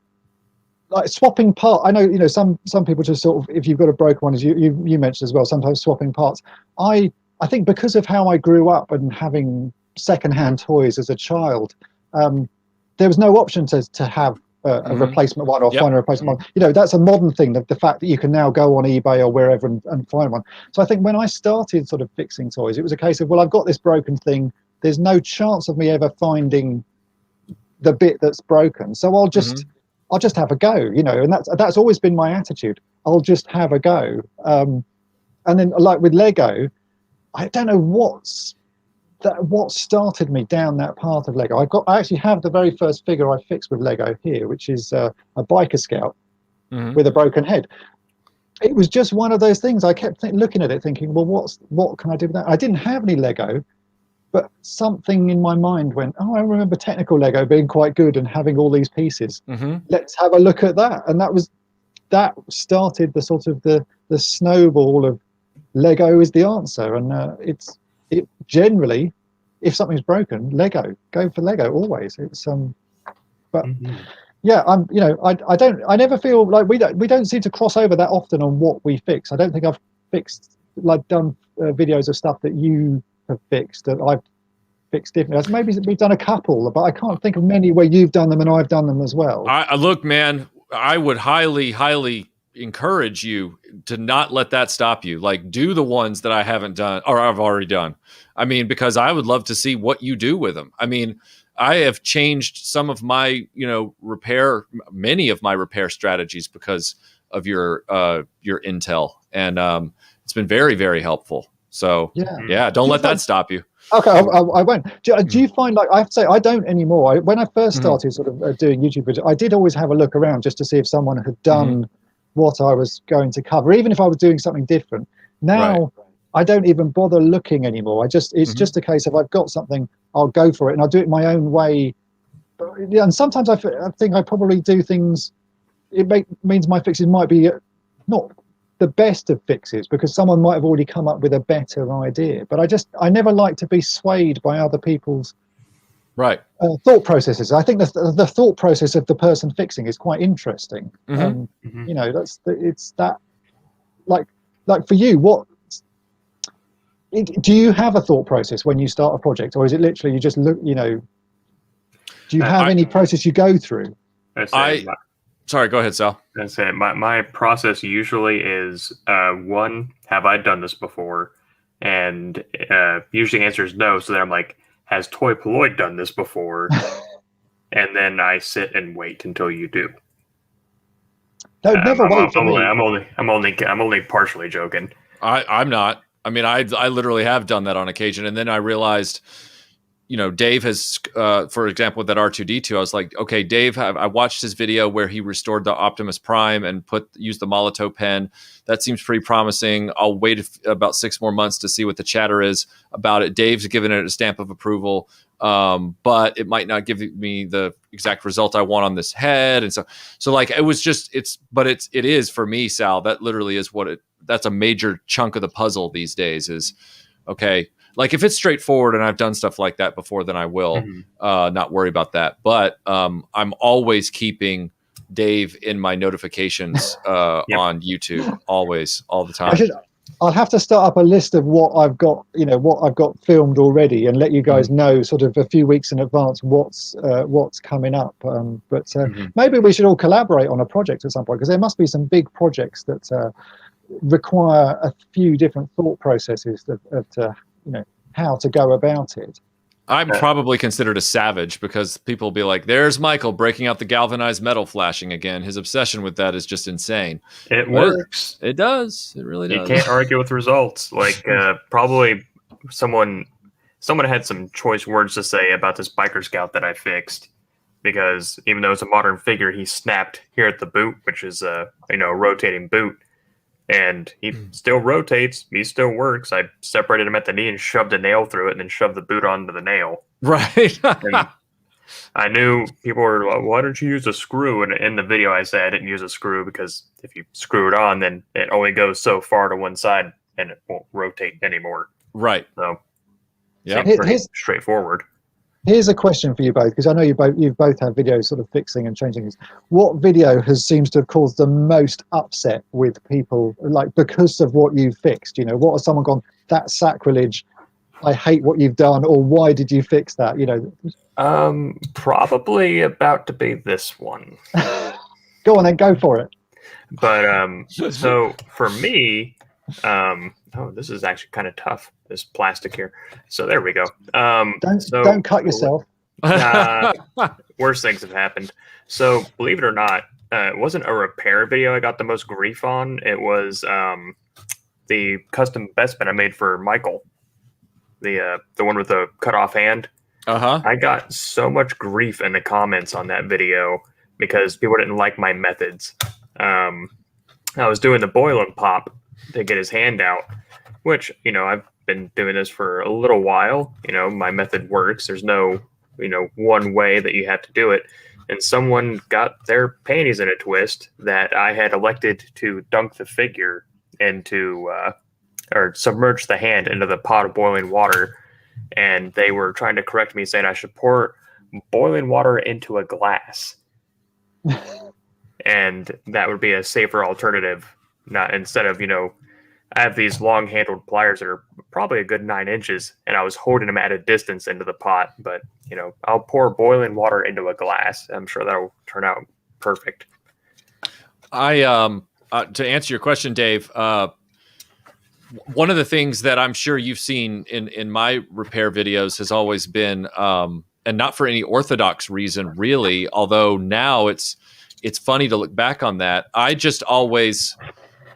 Speaker 2: like swapping part. I know some people just sort of, if you've got a broken one, as you mentioned as well, sometimes swapping parts. I think because of how I grew up and having secondhand toys as a child, there was no option to have a replacement one or find a replacement one. That's a modern thing, the fact that you can now go on eBay or wherever and find one. So I think when I started sort of fixing toys, it was a case of, well, I've got this broken thing. There's no chance of me ever finding the bit that's broken. So I'll just have a go, and that's always been my attitude. I'll just have a go. And then, like with Lego, I don't know what started me down that path of Lego. I actually have the very first figure I fixed with Lego here, which is a biker scout with a broken head. It was just one of those things. I kept looking at it thinking, well, what can I do with that? I didn't have any Lego, but something in my mind went, oh, I remember technical Lego being quite good and having all these pieces. Let's have a look at that. And that started the sort of the snowball of Lego is the answer. And it generally, if something's broken, Lego, go for Lego always. It's but yeah, I never feel like we don't seem to cross over that often on what we fix. I don't think I've done videos of stuff that you have fixed that I've fixed differently. Maybe we've done a couple, but I can't think of many where you've done them and I've done them as well.
Speaker 3: Look, man, I would highly encourage you to not let that stop you. Like, do the ones that I haven't done or I've already done. I mean, because I would love to see what you do with them. I mean, I have changed some of my, many of my repair strategies because of your intel, and it's been very, very helpful. So yeah, don't let that stop you.
Speaker 2: Okay, I won't. Do you find, like, I have to say, I don't anymore. When I first started sort of doing YouTube videos, I did always have a look around just to see if someone had done what I was going to cover, even if I was doing something different. Now, I don't even bother looking anymore. It's just a case of I've got something, I'll go for it, and I'll do it my own way. And sometimes I think I probably do things, means my fixes might be not the best of fixes because someone might have already come up with a better idea. But I never like to be swayed by other people's thought processes. I think the thought process of the person fixing is quite interesting. It's that, like for you, do you have a thought process when you start a project, or is it literally you just look, do you have any process you go through?
Speaker 3: Sorry, go ahead, Sal.
Speaker 1: I say my process usually is one, have I done this before? And usually the answer is no. So then I'm like, has Toy Polloi done this before? And then I sit and wait until you do.
Speaker 2: No, never wait for me.
Speaker 1: I'm only partially joking.
Speaker 3: I'm not. I mean, I literally have done that on occasion, and then I realized, Dave has, for example, with that R2D2, I was like, okay, Dave, I watched his video where he restored the Optimus Prime and used the Molotov pen. That seems pretty promising. I'll wait about 6 more months to see what the chatter is about it. Dave's given it a stamp of approval, but it might not give me the exact result I want on this head. And so like, it was just, it is for me, Sal, that literally is that's a major chunk of the puzzle these days is, okay, like if it's straightforward and I've done stuff like that before, then I will not worry about that. But I'm always keeping Dave in my notifications on YouTube, always, all the time.
Speaker 2: I'll have to start up a list of what I've got, what I've got filmed already, and let you guys know sort of a few weeks in advance what's coming up. But maybe we should all collaborate on a project at some point, because there must be some big projects that require a few different thought processes of how to go about it.
Speaker 3: I'm probably considered a savage because people will be like, there's Michael breaking out the galvanized metal flashing again. His obsession with that is just insane.
Speaker 1: It works.
Speaker 3: It does. It really does.
Speaker 1: You can't argue with results. Like probably someone had some choice words to say about this biker scout that I fixed, because even though it's a modern figure, he snapped here at the boot, which is a rotating boot. And he still rotates. He still works. I separated him at the knee and shoved a nail through it and then shoved the boot onto the nail.
Speaker 3: Right.
Speaker 1: And I knew people were like, why don't you use a screw? And in the video, I said I didn't use a screw because if you screw it on, then it only goes so far to one side and it won't rotate anymore.
Speaker 3: Right.
Speaker 1: So,
Speaker 3: yeah,
Speaker 1: pretty straightforward.
Speaker 2: Here's a question for you both, because I know you've both had videos sort of fixing and changing things. What video seems to have caused the most upset with people, like because of what you fixed? What has someone gone, that's sacrilege, I hate what you've done, or why did you fix that?
Speaker 1: Probably about to be this one.
Speaker 2: Go on then, go for it.
Speaker 1: But so for me, this is actually kind of tough, this plastic here. So there we go.
Speaker 2: Don't cut yourself.
Speaker 1: Worse things have happened. So believe it or not, it wasn't a repair video I got the most grief on. It was the custom vestment I made for Michael. the one with the cut off hand. I got so much grief in the comments on that video because people didn't like my methods. I was doing the boil and pop to get his hand out, which, you know, I've been doing this for a little while. You know, my method works. There's no, you know, one way that you have to do it. And someone got their panties in a twist that I had elected to dunk the figure into, or submerge the hand into the pot of boiling water. And they were trying to correct me, saying I should pour boiling water into a glass. And that would be a safer alternative. Not instead of, you know, I have these long handled pliers that are probably a good 9 inches, and I was holding them at a distance into the pot. But, you know, I'll pour boiling water into a glass. I'm sure that'll turn out perfect.
Speaker 3: To answer your question, Dave, one of the things that I'm sure you've seen in my repair videos has always been, and not for any orthodox reason, really, although now it's funny to look back on that. I just always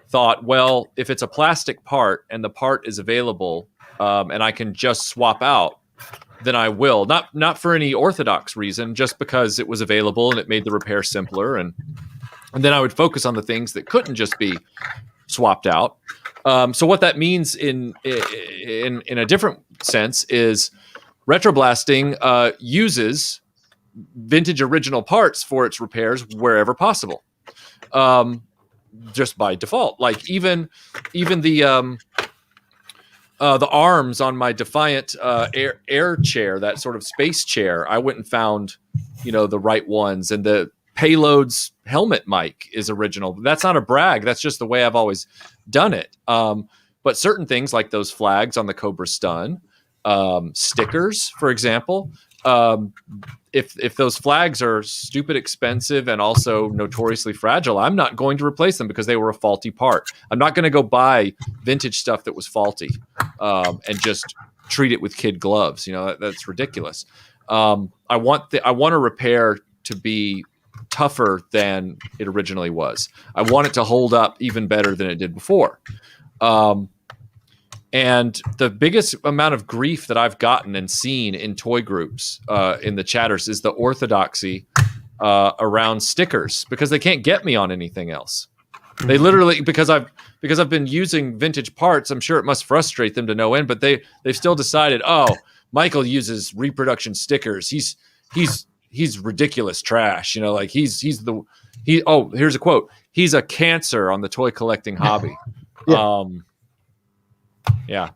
Speaker 3: thought, well, if it's a plastic part and the part is available, and I can just swap out, then I will. Not for any orthodox reason, just because it was available and it made the repair simpler, and then I would focus on the things that couldn't just be swapped out. So what that means in a different sense is Retroblasting uses vintage original parts for its repairs wherever possible, just by default. Like even the arms on my Defiant air chair, that sort of space chair, I went and found, you know, the right ones, and the Payload's helmet mic is original. That's not a brag. That's just the way I've always done it. But certain things like those flags on the Cobra Stun, stickers, for example, if those flags are stupid expensive and also notoriously fragile, I'm not going to replace them because they were a faulty part. I'm not going to go buy vintage stuff that was faulty and just treat it with kid gloves. You know, that's ridiculous. I want a repair to be tougher than it originally was. I want it to hold up even better than it did before. And the biggest amount of grief that I've gotten and seen in toy groups, in the chatters, is the orthodoxy around stickers, because they can't get me on anything else. They literally, because I've been using vintage parts, I'm sure it must frustrate them to no end, but they've still decided, oh, Michael uses reproduction stickers. He's ridiculous trash. You know, like here's a quote. He's a cancer on the toy collecting hobby. Yeah.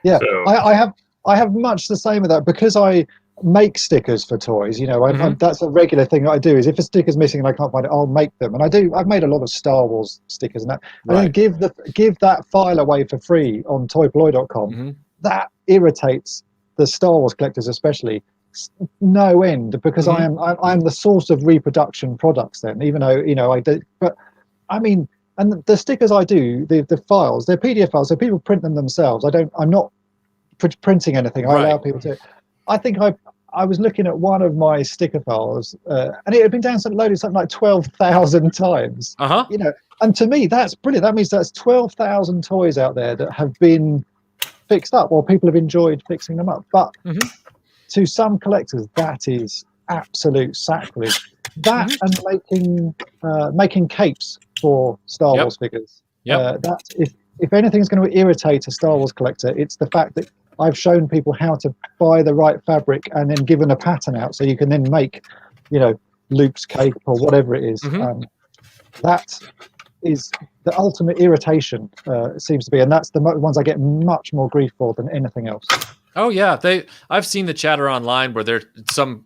Speaker 2: So, I have much the same with that, because I make stickers for toys. You know, that's a regular thing I do. Is if a sticker's missing and I can't find it, I'll make them, and I do. I've made a lot of Star Wars stickers and that. Right. And then give that file away for free on toypolloi.com. That irritates the Star Wars collectors, especially, no end, because I'm the source of reproduction products. Then, even though, you know, I do, but I mean. And the stickers I do, the files, they're PDF files, so people print them themselves. I'm not printing anything. I allow people to. I think I was looking at one of my sticker files, and it had been loaded something like 12,000 times. You know, and to me that's brilliant. That means that's 12,000 toys out there that have been fixed up, or people have enjoyed fixing them up. But to some collectors, that is absolute sacrilege. That and making capes for Star Wars figures. That if anything's going to irritate a Star Wars collector, it's the fact that I've shown people how to buy the right fabric and then given a pattern out, so you can then make, you know, Luke's cape or whatever it is. That is the ultimate irritation, it seems to be, and that's the ones I get much more grief for than anything else.
Speaker 3: Oh yeah, I've seen the chatter online where there some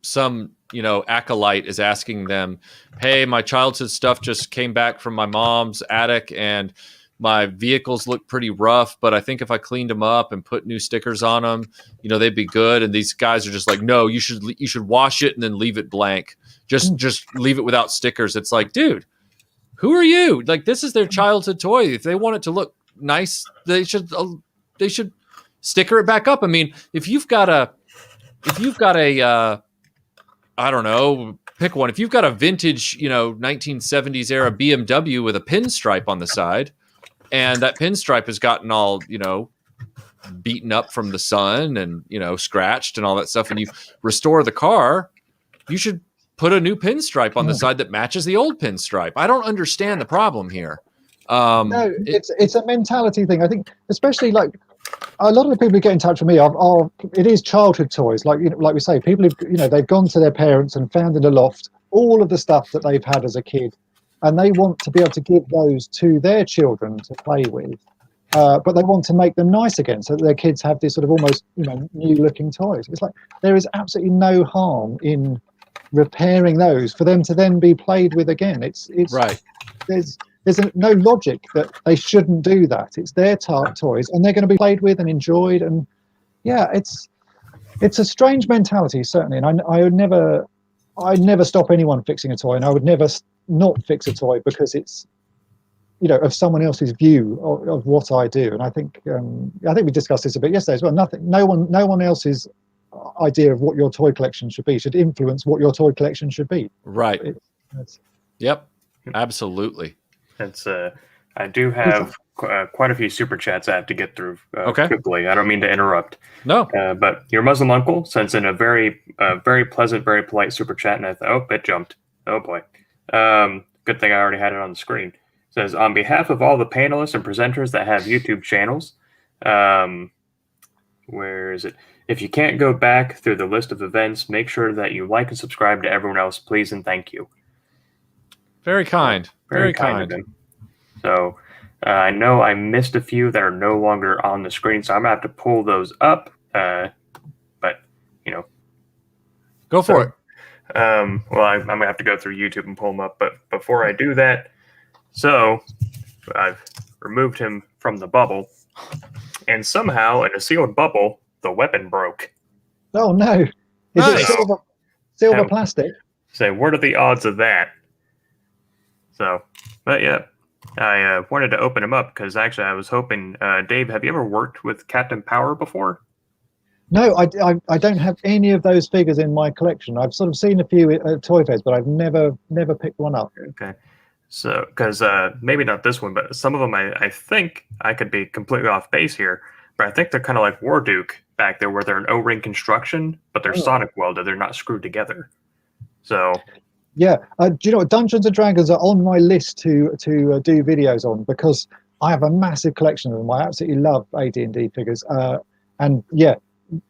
Speaker 3: you know, acolyte is asking them, hey, my childhood stuff just came back from my mom's attic and my vehicles look pretty rough, but I think if I cleaned them up and put new stickers on them, you know, they'd be good. And these guys are just like, no, you should wash it and then leave it blank. Just leave it without stickers. It's like, dude, who are you? Like, this is their childhood toy. If they want it to look nice, they should sticker it back up. I mean, if you've got a I don't know, pick one. If you've got a vintage, you know, 1970s era BMW with a pinstripe on the side, and that pinstripe has gotten all, you know, beaten up from the sun and, scratched and all that stuff, and you restore the car, you should put a new pinstripe on the side that matches the old pinstripe. I don't understand the problem here.
Speaker 2: No, it's a mentality thing. I think, especially like a lot of the people who get in touch with me are it is childhood toys. Like like we say, people who've they've gone to their parents and found in a loft all of the stuff that they've had as a kid, and they want to be able to give those to their children to play with. But they want to make them nice again, so that their kids have this sort of almost new looking toys. It's like there is absolutely no harm in repairing those for them to then be played with again. It's
Speaker 3: right.
Speaker 2: There's no logic that they shouldn't do that. It's their toys, and they're going to be played with and enjoyed. And yeah, it's a strange mentality, certainly. And I'd never stop anyone fixing a toy, and I would never not fix a toy because it's of someone else's view of what I do. And I think we discussed this a bit yesterday as well. No one else's idea of what your toy collection should be should influence what your toy collection should be.
Speaker 3: Right. Yep. Absolutely.
Speaker 1: It's I do have quite a few super chats I have to get through
Speaker 3: okay.
Speaker 1: quickly. I don't mean to interrupt.
Speaker 3: No.
Speaker 1: But your Muslim uncle sends in a very pleasant, very polite super chat, and I thought, oh, it jumped. Oh boy. Good thing I already had it on the screen. It says, on behalf of all the panelists and presenters that have YouTube channels, where is it? If you can't go back through the list of events, make sure that you like and subscribe to everyone else, please and thank you.
Speaker 3: Very kind. Very kind
Speaker 1: of him. So I know I missed a few that are no longer on the screen, so I'm going to have to pull those up. But,
Speaker 3: Go for it.
Speaker 1: Well, I'm going to have to go through YouTube and pull them up. But before I do that, so I've removed him from the bubble. And somehow, in a sealed bubble, the weapon broke.
Speaker 2: Oh, no. Is it silver plastic?
Speaker 1: So what are the odds of that? So, but yeah, I wanted to open him up because actually I was hoping, Dave, have you ever worked with Captain Power before?
Speaker 2: No, I don't have any of those figures in my collection. I've sort of seen a few at Toy Fairs, but I've never picked one up.
Speaker 1: Okay. So, because maybe not this one, but some of them I think I could be completely off base here, but I think they're kind of like War Duke back there where they're an O-ring construction, but they're sonic welded. They're not screwed together. So...
Speaker 2: Yeah, do you know what? Dungeons and Dragons are on my list to do videos on because I have a massive collection of them. I absolutely love AD&D figures. And yeah,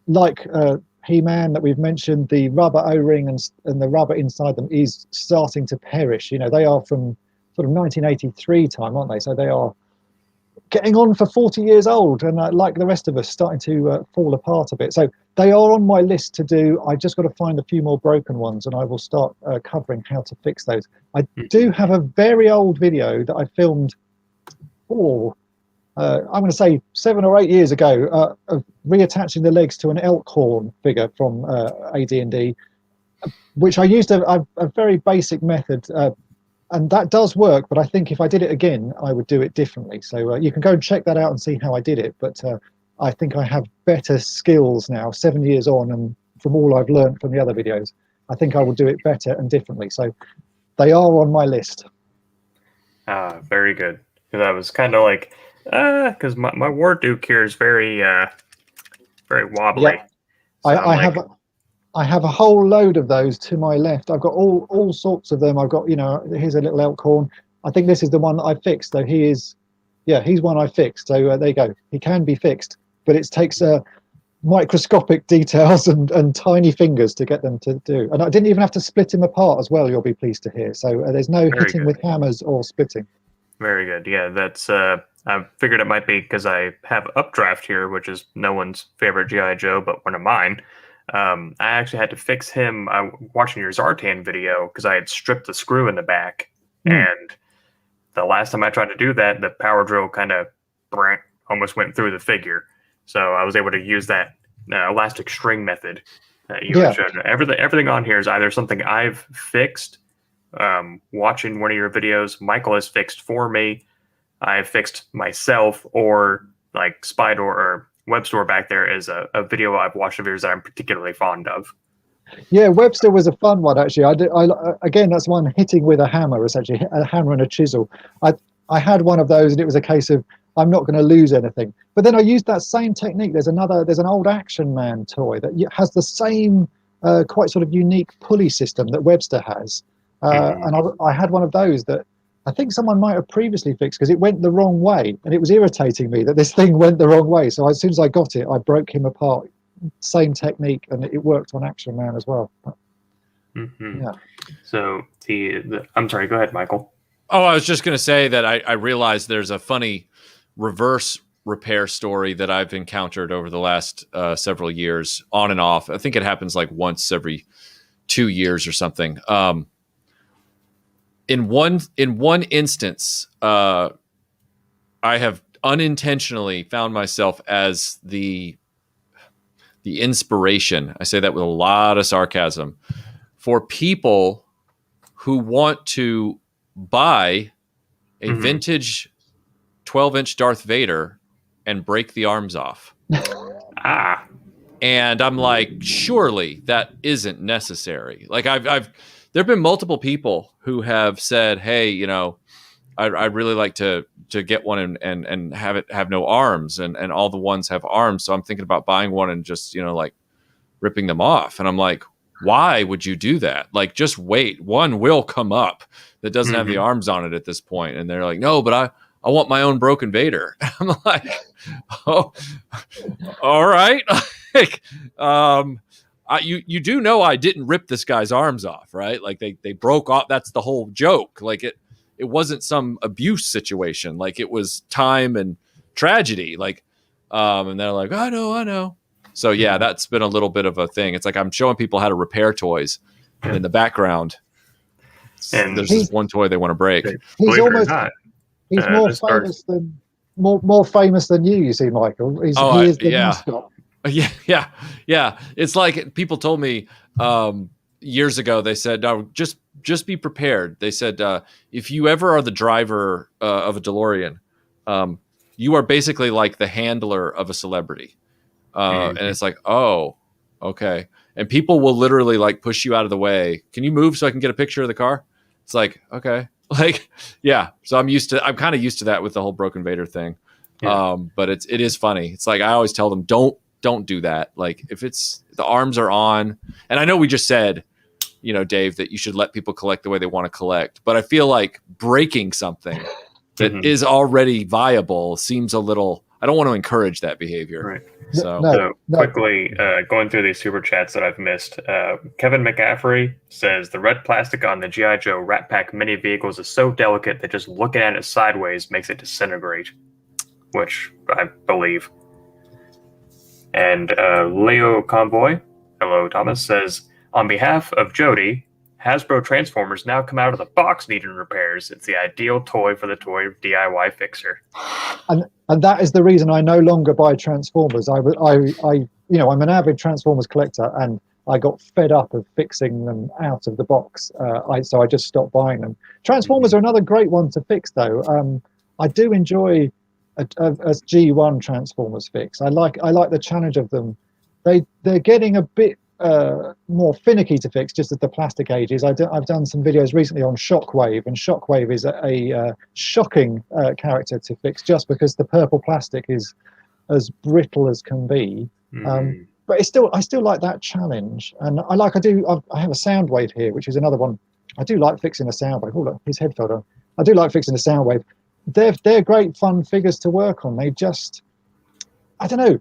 Speaker 2: like He-Man that we've mentioned, the rubber O-ring and the rubber inside them is starting to perish. They are from sort of 1983 time, aren't they? So they are getting on for 40 years old, and like the rest of us, starting to fall apart a bit. So they are on my list to do. I just got to find a few more broken ones, and I will start covering how to fix those. I do have a very old video that I filmed, I'm going to say 7 or 8 years ago, of reattaching the legs to an elk horn figure from AD&D, which I used a very basic method. And that does work, but I think if I did it again, I would do it differently. So you can go and check that out and see how I did it. But I think I have better skills now, 7 years on, and from all I've learned from the other videos, I think I will do it better and differently. So they are on my list.
Speaker 1: Very good. Because I was kind of like, because my War Duke here is very wobbly.
Speaker 2: Yeah. So I have a whole load of those to my left. I've got all sorts of them. I've got, here's a little elk horn. I think this is the one that I fixed. So he's one I fixed. So there you go. He can be fixed, but it takes microscopic details and tiny fingers to get them to do. And I didn't even have to split him apart as well, you'll be pleased to hear. So there's no hitting with hammers or splitting. Very
Speaker 1: good. Yeah, that's, I figured it might be because I have Updraft here, which is no one's favorite G.I. Joe, but one of mine. I actually had to fix him watching your Zartan video because I had stripped the screw in the back. And the last time I tried to do that, the power drill kind of almost went through the figure. So I was able to use that elastic string method that you had shown. Everything on here is either something I've fixed watching one of your videos, Michael has fixed for me, I fixed myself, or like Spider or Webstore back there is a video I've watched of yours that I'm particularly fond of.
Speaker 2: Yeah, Webster was a fun one actually. Again, that's one hitting with a hammer, essentially a hammer and a chisel. I had one of those, and it was a case of I'm not going to lose anything. But then I used that same technique. There's an old Action Man toy that has the same quite sort of unique pulley system that Webster has. And I had one of those that I think someone might have previously fixed because it went the wrong way, and it was irritating me that this thing went the wrong way. So as soon as I got it, I broke him apart. Same technique, and it worked on Action Man as well. Yeah.
Speaker 1: So I'm sorry. Go ahead, Michael.
Speaker 3: Oh, I was just going to say that I realized there's a funny reverse repair story that I've encountered over the last several years, on and off. I think it happens like once every 2 years or something. In one instance, I have unintentionally found myself as the inspiration. I say that with a lot of sarcasm for people who want to buy a vintage 12-inch Darth Vader and break the arms off. And I'm like, surely that isn't necessary. Like there've been multiple people who have said, hey, you know, I'd really like to get one and have it have no arms, and all the ones have arms. So I'm thinking about buying one and just, you know, like ripping them off. And I'm like, why would you do that? Like, just wait. One will come up that doesn't have the arms on it at this point. And they're like, no, but I want my own broken Vader. I'm like, oh, all right. Like, you do know I didn't rip this guy's arms off, right? Like they broke off. That's the whole joke. Like it wasn't some abuse situation. Like it was time and tragedy. Like, and they're like, I know. So yeah, that's been a little bit of a thing. It's like I'm showing people how to repair toys, and in the background, and there's this one toy they want to break.
Speaker 2: He's more famous than you. You see, Michael. He is the mascot.
Speaker 3: Yeah. It's like people told me years ago. They said, "No, just be prepared." They said, "If you ever are the driver of a DeLorean, you are basically like the handler of a celebrity." And it's like, oh, okay. And people will literally like push you out of the way. Can you move so I can get a picture of the car? It's like, okay. Like, yeah. So I'm kind of used to that with the whole Broken Vader thing. Yeah. But it is funny. It's like, I always tell them, don't do that. Like if the arms are on, and I know we just said, you know, Dave, that you should let people collect the way they want to collect, but I feel like breaking something that is already viable seems a little, I don't want to encourage that behavior.
Speaker 1: Right. So quickly, going through these super chats that I've missed. Kevin McCaffrey says the red plastic on the G.I. Joe Rat Pack mini vehicles is so delicate that just looking at it sideways makes it disintegrate, which I believe. And Leo Convoy, hello Thomas, says on behalf of Jody, Hasbro Transformers now come out of the box needing repairs. It's the ideal toy for the toy DIY fixer.
Speaker 2: And that is the reason I no longer buy Transformers. I'm an avid Transformers collector, and I got fed up of fixing them out of the box. So I just stopped buying them. Transformers are another great one to fix, though. I do enjoy a G1 Transformers fix. I like the challenge of them. They're getting a bit more finicky to fix just as the plastic ages. I've done some videos recently on Shockwave, and Shockwave is a shocking character to fix just because the purple plastic is as brittle as can be. But I still like that challenge, and I have a Soundwave here, which is another one. I do like fixing a Soundwave. Oh look, his head fell down. I do like fixing a Soundwave. They're great fun figures to work on. They just, I don't know.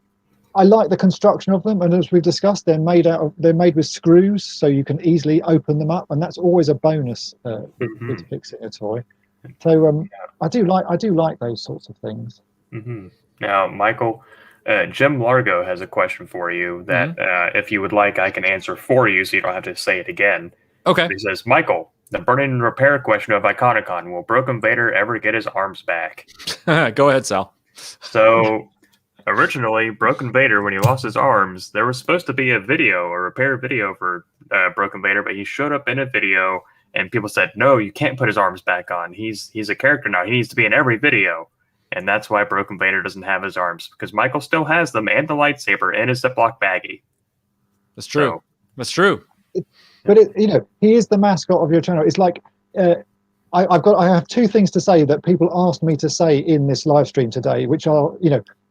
Speaker 2: I like the construction of them, and as we've discussed, they're made with screws, so you can easily open them up, and that's always a bonus with fixing a toy. So I do like those sorts of things.
Speaker 1: Now, Michael, Jim Largo has a question for you that if you would like, I can answer for you, so you don't have to say it again.
Speaker 3: Okay.
Speaker 1: He says, Michael, the burning and repair question of IconiCon: will Broken Vader ever get his arms back?
Speaker 3: Go ahead, Sal.
Speaker 1: So. Originally, Broken Vader, when he lost his arms, there was supposed to be a repair video for Broken Vader, but he showed up in a video, and people said, no, you can't put his arms back on. He's a character now. He needs to be in every video. And that's why Broken Vader doesn't have his arms, because Michael still has them and the lightsaber in his Ziploc baggie.
Speaker 3: That's true. That's true.
Speaker 2: But he is the mascot of your channel. It's like I have two things to say that people asked me to say in this live stream today, which are,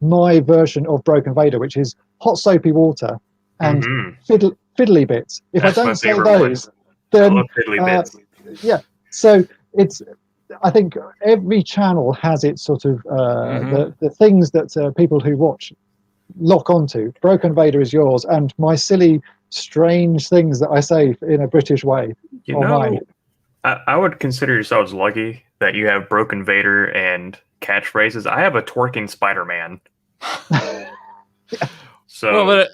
Speaker 2: my version of Broken Vader, which is hot soapy water and fiddly bits. If
Speaker 1: That's
Speaker 2: I
Speaker 1: my
Speaker 2: don't say
Speaker 1: favorite
Speaker 2: those,
Speaker 1: one.
Speaker 2: then
Speaker 1: I love fiddly bits.
Speaker 2: yeah. So I think every channel has its sort of the things that people who watch lock onto. Broken Vader is yours, and my silly, strange things that I say in a British way are mine.
Speaker 1: I would consider yourselves lucky that you have Broken Vader and catchphrases. I have a twerking Spider-Man. So,
Speaker 3: well,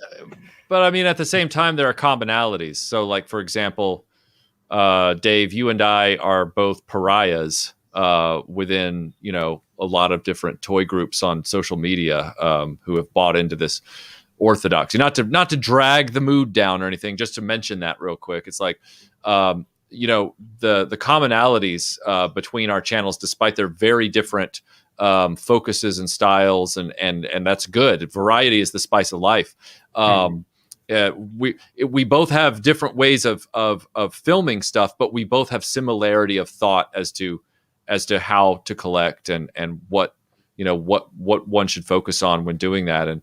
Speaker 3: but I mean, at the same time, there are commonalities. So, like, for example, Dave, you and I are both pariahs within, a lot of different toy groups on social media who have bought into this orthodoxy. Not to drag the mood down or anything, just to mention that real quick. It's like, the commonalities between our channels, despite their very different focuses and styles, and that's good. Variety is the spice of life. We both have different ways of filming stuff, but we both have similarity of thought as to how to collect and what one should focus on when doing that. And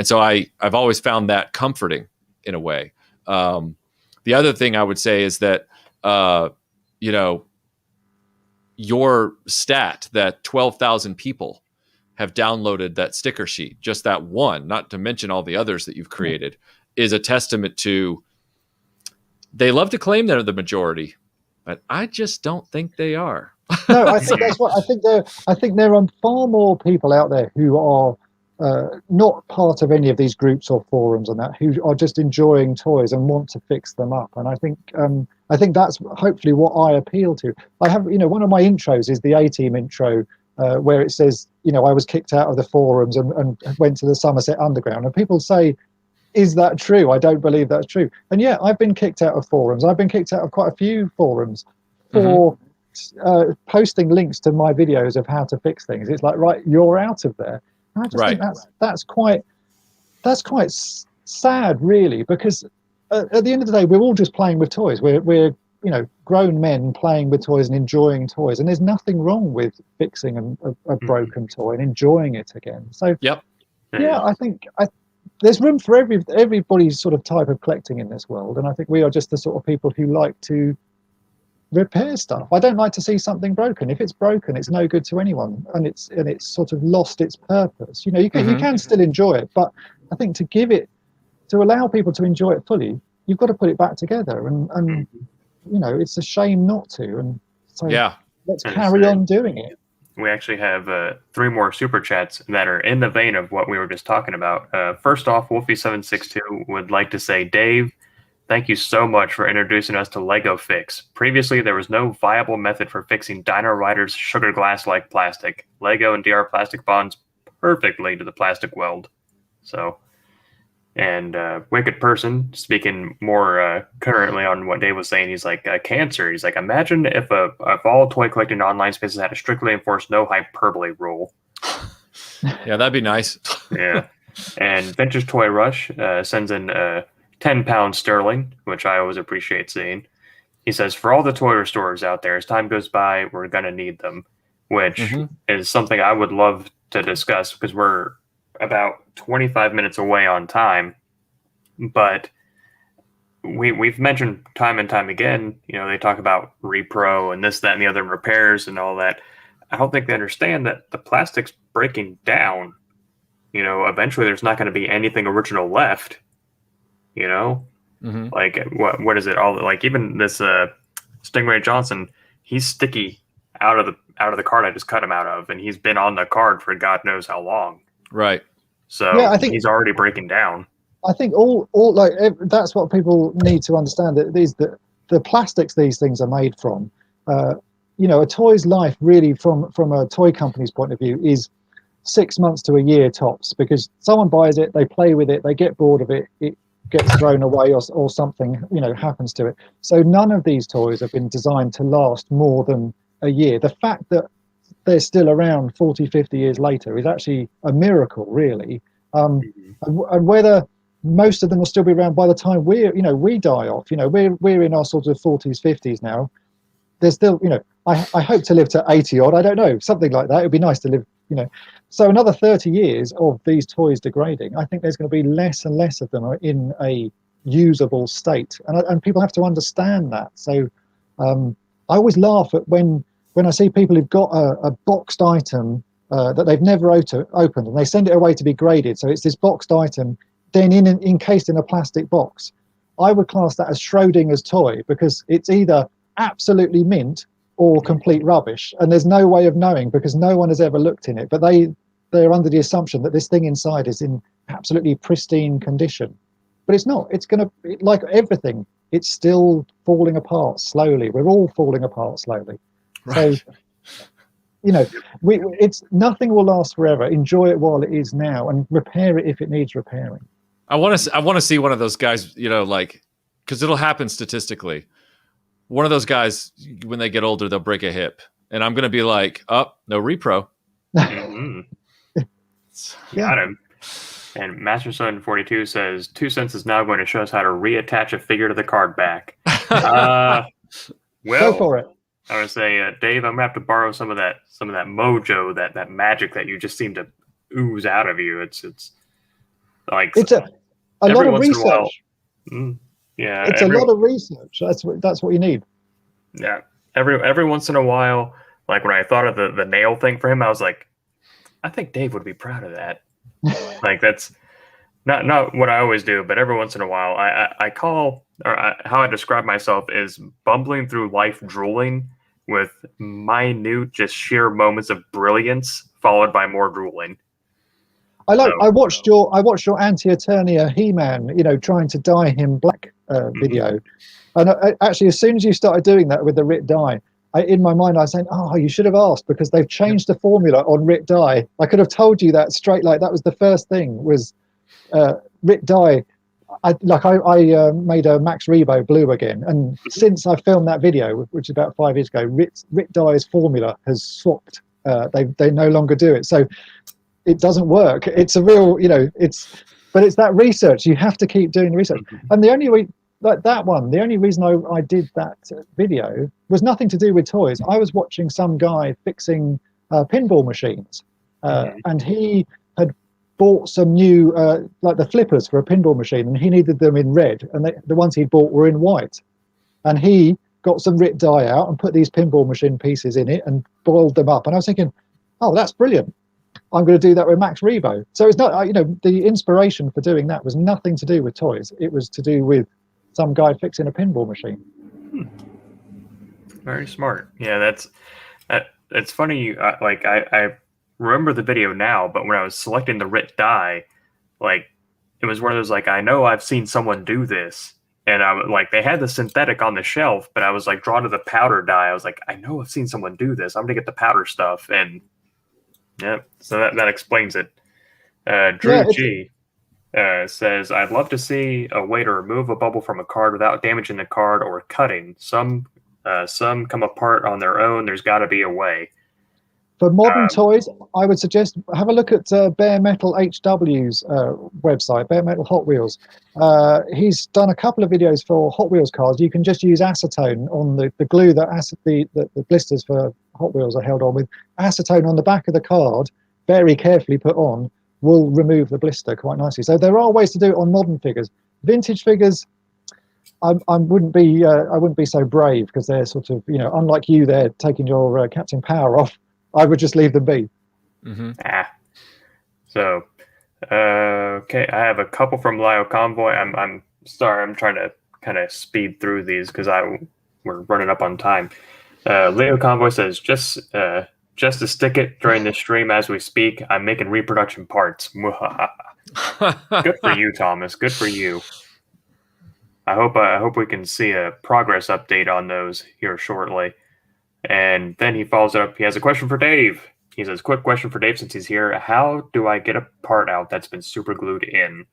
Speaker 3: so I've always found that comforting in a way. The other thing I would say is that your stat that 12,000 people have downloaded that sticker sheet, just that one, not to mention all the others that you've created, is a testament to, they love to claim they're the majority, but I just don't think they are.
Speaker 2: No, I think that's what I think there are far more people out there who are not part of any of these groups or forums and that, who are just enjoying toys and want to fix them up. And I think that's hopefully what I appeal to. I have, one of my intros is the A-Team intro, where it says, I was kicked out of the forums and went to the Somerset Underground. And people say, is that true? I don't believe that's true. And yeah, I've been kicked out of forums. I've been kicked out of quite a few forums for posting links to my videos of how to fix things. It's like, right, you're out of there. And I just think that's quite sad, really, because at the end of the day, we're all just playing with toys. We're grown men playing with toys and enjoying toys, and there's nothing wrong with fixing a broken toy and enjoying it again. So I think there's room for everybody's sort of type of collecting in this world, and I think we are just the sort of people who like to repair stuff. I don't like to see something broken. If it's broken, it's no good to anyone, and it's sort of lost its purpose. You can still enjoy it, but I think to allow people to enjoy it fully, you've got to put it back together, and it's a shame not to. And so let's carry on doing it.
Speaker 1: We actually have 3 more super chats that are in the vein of what we were just talking about. First off, Wolfie762 would like to say, Dave, thank you so much for introducing us to Lego Fix. Previously, there was no viable method for fixing Dino Riders sugar glass-like plastic. Lego and DR plastic bonds perfectly to the plastic weld. So, and Wicked Person, speaking more currently on what Dave was saying, he's like, cancer. He's like, imagine if all toy collecting online spaces had a strictly enforced no hyperbole rule.
Speaker 3: Yeah, that'd be nice.
Speaker 1: Yeah. And Vintage Toy Rush sends in 10 pounds sterling, which I always appreciate seeing. He says, for all the toy restorers out there, as time goes by, we're going to need them, which is something I would love to discuss, because we're about 25 minutes away on time. But we've mentioned time and time again, they talk about repro and this, that, and the other repairs and all that. I don't think they understand that the plastic's breaking down. Eventually there's not going to be anything original left. Like what is it all, like even this Stingray Johnson, he's sticky out of the card I just cut him out of, and he's been on the card for God knows how long.
Speaker 3: Right.
Speaker 1: So I think he's already breaking down.
Speaker 2: I think all like that's what people need to understand, that the plastics these things are made from, a toy's life really from a toy company's point of view is 6 months to a year tops, because someone buys it, they play with it, they get bored of it, it gets thrown away or something happens to it. So none of these toys have been designed to last more than a year. The fact that they're still around 40, 50 years later is actually a miracle, really. And whether most of them will still be around by the time we die off, we're in our sort of 40s, 50s now. There's still, I hope to live to 80 odd. I don't know, something like that. It'd be nice to live, So another 30 years of these toys degrading, I think there's going to be less and less of them are in a usable state, and people have to understand that. So I always laugh at when I see people who've got a boxed item that they've never opened, and they send it away to be graded. So it's this boxed item, then encased in a plastic box. I would class that as Schrodinger's toy, because it's either absolutely mint or complete rubbish, and there's no way of knowing because no one has ever looked in it. But they're under the assumption that this thing inside is in absolutely pristine condition, but it's not. It's going to, like everything, it's still falling apart slowly. We're all falling apart slowly. Right. So, it's nothing will last forever. Enjoy it while it is now, and repair it if it needs repairing.
Speaker 3: I want to see one of those guys, because it'll happen statistically. One of those guys, when they get older, they'll break a hip, and I'm going to be like, "Oh, no repro."
Speaker 1: Mm-hmm. Got him. And Master742 says 2 cents is now going to show us how to reattach a figure to the card back. Well,
Speaker 2: go for it.
Speaker 1: I would say, Dave, I'm gonna have to borrow some of that mojo, that magic that you just seem to ooze out of you. It's like
Speaker 2: it's a lot of research.
Speaker 1: Yeah,
Speaker 2: it's a lot of research. That's what you need.
Speaker 1: Yeah, every once in a while, like when I thought of the nail thing for him, I was like, I think Dave would be proud of that. Like that's not what I always do, but every once in a while, I call, how I describe myself is bumbling through life, drooling with minute, just sheer moments of brilliance, followed by more drooling.
Speaker 2: I watched your anti-Eternia He-Man, trying to dye him black video, and actually, as soon as you started doing that with the Rit dye, in my mind I was saying, "Oh, you should have asked, because they've changed the formula on Rit dye." I could have told you that straight. Like that was the first thing was Rit dye. I made a Max Rebo blue again, and since I filmed that video, which is about 5 years ago, Rit dye's formula has swapped. They no longer do it, so it doesn't work. It's a real, but it's that research. You have to keep doing the research. And the only the only reason I did that video was nothing to do with toys. I was watching some guy fixing pinball machines, and he had bought some new, like the flippers for a pinball machine, and he needed them in red, and the ones he bought were in white. And he got some Rit dye out and put these pinball machine pieces in it and boiled them up. And I was thinking, oh, that's brilliant. I'm going to do that with Max Rebo. So it's not, the inspiration for doing that was nothing to do with toys. It was to do with some guy fixing a pinball machine.
Speaker 1: Very smart. Yeah, it's funny. I remember the video now, but when I was selecting the Rit dye, like it was one of those like, I know I've seen someone do this, and I was like, they had the synthetic on the shelf, but I was like drawn to the powder dye. I was like, I know I've seen someone do this. I'm gonna get the powder stuff, and yeah, so that explains it. Drew G says, I'd love to see a way to remove a bubble from a card without damaging the card or cutting. Some come apart on their own. There's got to be a way.
Speaker 2: For modern toys, I would suggest have a look at Bare Metal HW's website, Bare Metal Hot Wheels. He's done a couple of videos for Hot Wheels cards. You can just use acetone on the glue that the blisters for Hot Wheels are held on with. Acetone on the back of the card, very carefully put on, will remove the blister quite nicely. So there are ways to do it on modern figures. Vintage figures, I wouldn't be so brave, because they're sort of, unlike you, they're taking your Captain Power off. I would just leave them be.
Speaker 3: Mm-hmm.
Speaker 1: So, okay, I have a couple from Lyle Convoy. I'm sorry, I'm trying to kind of speed through these because we're running up on time. Leo Convoy says, just to stick it during the stream as we speak, I'm making reproduction parts. Good for you, Thomas. Good for you. I hope we can see a progress update on those here shortly. And then he follows it up. He has a question for Dave. He says, quick question for Dave since he's here. How do I get a part out that's been super glued in?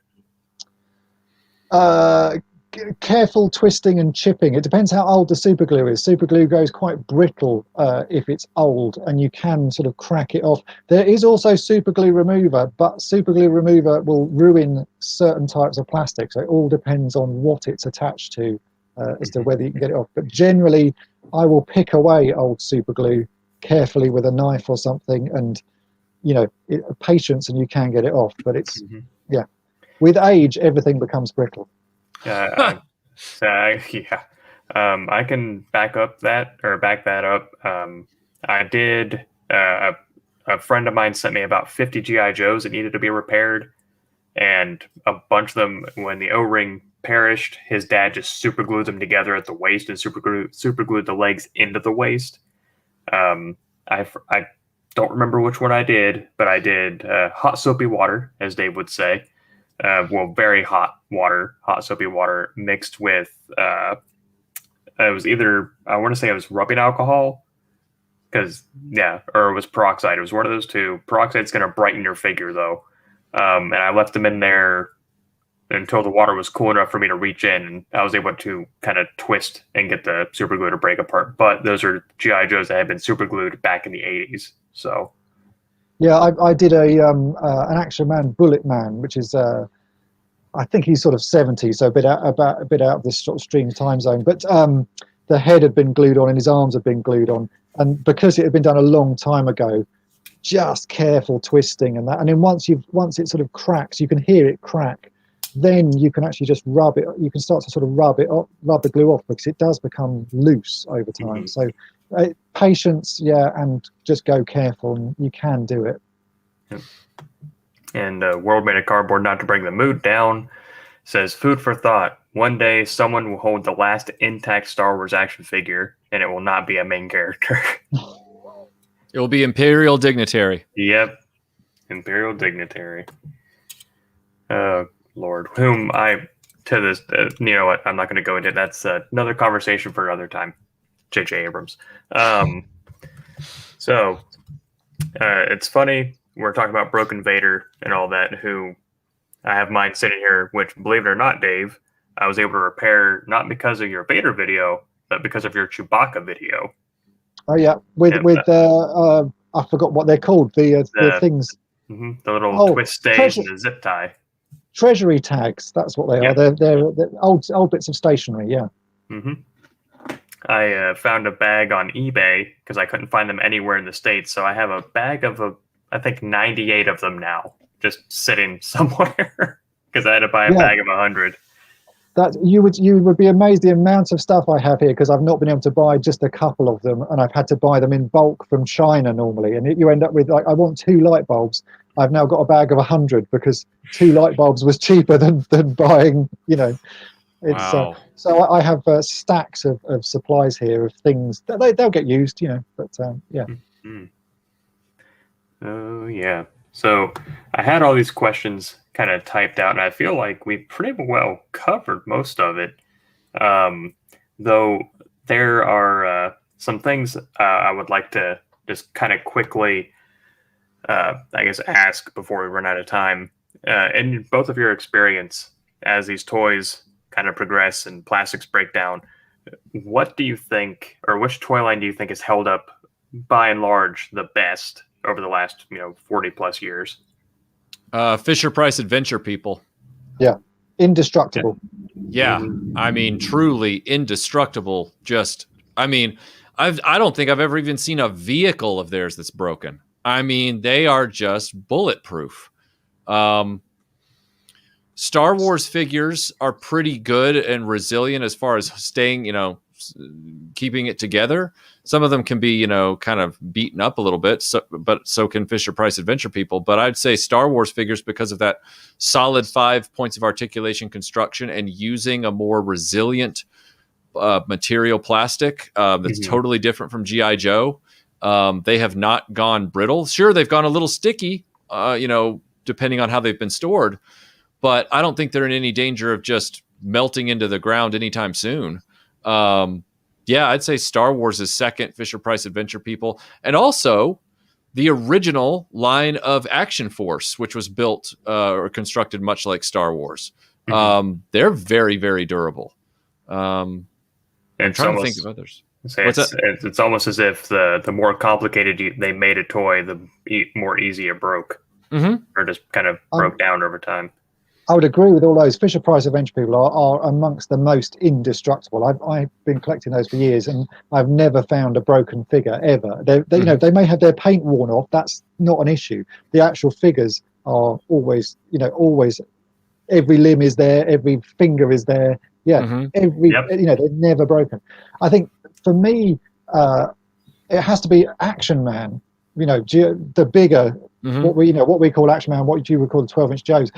Speaker 2: Careful twisting and chipping. It depends how old the super glue is. Super glue goes quite brittle if it's old, and you can sort of crack it off. There is also super glue remover, but super glue remover will ruin certain types of plastic. So it all depends on what it's attached to as to whether you can get it off. But generally, I will pick away old super glue carefully with a knife or something, and patience, and you can get it off. But it's with age, everything becomes brittle.
Speaker 1: Yeah. I can back that up. I did. A friend of mine sent me about 50 GI Joes that needed to be repaired, and a bunch of them, when the O-ring perished, his dad just super glued them together at the waist and super glued the legs into the waist. I don't remember which one I did, but I did hot soapy water, as Dave would say. Very hot water, hot soapy water mixed with it was either, I want to say it was rubbing alcohol, or it was peroxide. It was one of those two. Peroxide's going to brighten your figure, though. And I left them in there until the water was cool enough for me to reach in, and I was able to kind of twist and get the super glue to break apart. But those are GI Joes that had been super glued back in the 80s. So
Speaker 2: yeah, I did an Action Man Bullet Man, which is I think he's sort of 70, so a bit out of this sort of stream time zone. But the head had been glued on and his arms had been glued on, and because it had been done a long time ago, just careful twisting and that. And then once it sort of cracks, you can hear it crack. Then you can actually just rub it. You can start to sort of rub the glue off, because it does become loose over time. So patience, and just go careful, and you can do it.
Speaker 1: Yep. And World Made of Cardboard, not to bring the mood down, says, food for thought. One day, someone will hold the last intact Star Wars action figure, and it will not be a main character.
Speaker 3: It will be Imperial Dignitary.
Speaker 1: Yep. Imperial Dignitary. Lord. Whom you know what? I'm not going to go into it. That's another conversation for another time. J.J. Abrams. So, it's funny. We're talking about Broken Vader and all that, who I have mine sitting here, which, believe it or not, Dave, I was able to repair not because of your Vader video, but because of your Chewbacca video.
Speaker 2: Oh yeah, with I forgot what they're called. The things.
Speaker 1: The little twist stays and the zip tie.
Speaker 2: Treasury tags. That's what they are. They're old bits of stationery. Yeah.
Speaker 1: I found a bag on eBay because I couldn't find them anywhere in the States. So I have a bag of I think 98 of them now, just sitting somewhere because I had to buy a bag of 100.
Speaker 2: That you would be amazed the amount of stuff I have here, because I've not been able to buy just a couple of them, and I've had to buy them in bulk from China normally, and you end up with, like, I want 2 light bulbs. I've now got a bag of 100 because 2 light bulbs was cheaper than buying. It's
Speaker 3: wow.
Speaker 2: So I have stacks of supplies here of things that they'll get used, But yeah.
Speaker 1: Mm-hmm. Oh yeah. So I had all these questions kind of typed out, and I feel like we pretty well covered most of it. Though there are some things I would like to just kind of quickly, ask before we run out of time. In both of your experience, as these toys kind of progress and plastics break down, what do you think, or which toy line do you think has held up by and large the best over the last 40 plus years?
Speaker 3: Fisher Price Adventure People.
Speaker 2: Yeah, indestructible.
Speaker 3: Yeah, I mean, truly indestructible. I don't think I've ever even seen a vehicle of theirs that's broken. I mean, they are just bulletproof. Star Wars figures are pretty good and resilient as far as staying, keeping it together. Some of them can be, kind of beaten up a little bit, but so can Fisher Price Adventure People. But I'd say Star Wars figures, because of that solid 5 points of articulation construction and using a more resilient material plastic that's totally different from G.I. Joe, they have not gone brittle. Sure, they've gone a little sticky, depending on how they've been stored, but I don't think they're in any danger of just melting into the ground anytime soon. Yeah, I'd say Star Wars is second, Fisher Price Adventure People. And also the original line of Action Force, which was built or constructed much like Star Wars. They're very, very durable. I'm trying to think of others.
Speaker 1: It's almost as if the more complicated they made a toy, the more easy it broke. Or just kind of broke down over time.
Speaker 2: I would agree with all those. Fisher Price Avenger people are amongst the most indestructible. I've been collecting those for years, and I've never found a broken figure ever. They you know, they may have their paint worn off. That's not an issue. The actual figures are always, always. Every limb is there. Every finger is there. Yeah, they're never broken. I think for me, it has to be Action Man. The bigger. What we call Action Man, what you would call the 12-inch Joes.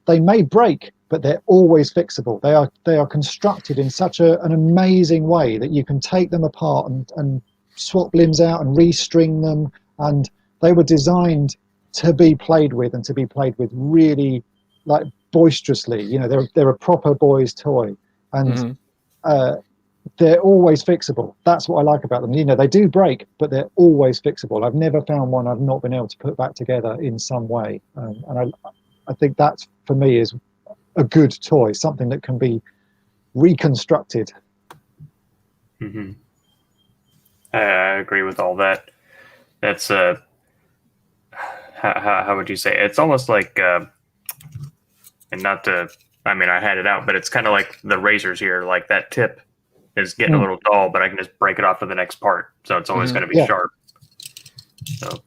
Speaker 2: They may break, but they're always fixable. They are constructed in such an amazing way that you can take them apart and swap limbs out and restring them. And they were designed to be played with, and to be played with really like boisterously. They're a proper boy's toy, and they're always fixable. That's what I like about them. They do break, but they're always fixable. I've never found one I've not been able to put back together in some way. And I think that, for me, is a good toy, something that can be reconstructed.
Speaker 1: Mm-hmm. I agree with all that. That's, how would you say? It's almost like, and not to, I had it out, but it's kind of like the razors here, like that tip is getting a little dull, but I can just break it off for the next part, so it's always going to be sharp. So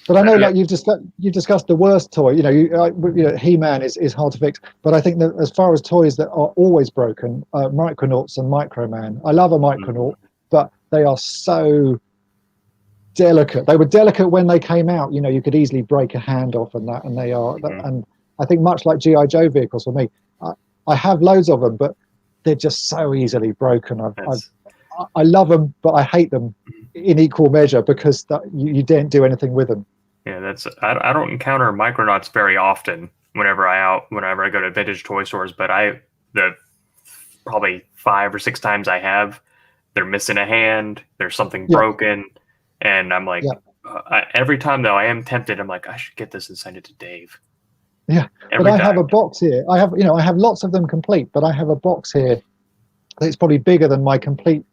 Speaker 2: but I know, like you've discussed the worst toy. He-Man is hard to fix, but I think that as far as toys that are always broken, Micronauts and Microman. I love a Micronaut, but they are so delicate. They were delicate when they came out. You could easily break a hand off, and they are. And I think much like GI Joe vehicles for me, I have loads of them, but they're just so easily broken. I love them, but I hate them in equal measure, because you don't do anything with them.
Speaker 1: Yeah, I don't encounter Micronauts very often whenever I go to vintage toy stores, but the probably 5 or 6 times I have, they're missing a hand, there's something broken, and I'm like, every time though I am tempted, I'm like, I should get this and send it to Dave.
Speaker 2: Yeah, but I have a box here. I have lots of them complete, but I have a box here that's probably bigger than my complete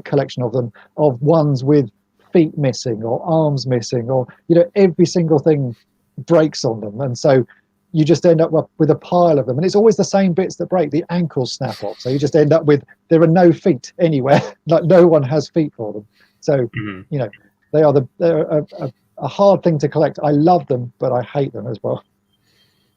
Speaker 2: collection of them, of ones with feet missing or arms missing, or every single thing breaks on them, and so you just end up with a pile of them, and it's always the same bits that break. The ankles snap off, so you just end up with, there are no feet anywhere. Like, no one has feet for them. So they're a hard thing to collect. I love them, but I hate them as well.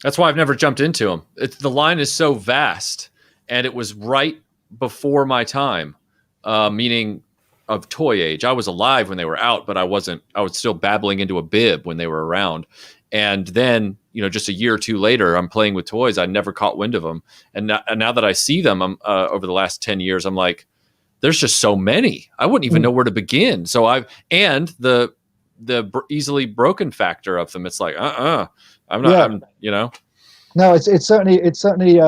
Speaker 3: That's why I've never jumped into them. The line is so vast, and it was right before my time, meaning of toy age. I was alive when they were out, but I was still babbling into a bib when they were around. And then, just a year or two later, I'm playing with toys. I never caught wind of them. And now that I see them over the last 10 years, I'm like, there's just so many. I wouldn't even know where to begin. So and the easily broken factor of them, it's like, I'm not,
Speaker 2: No, it's certainly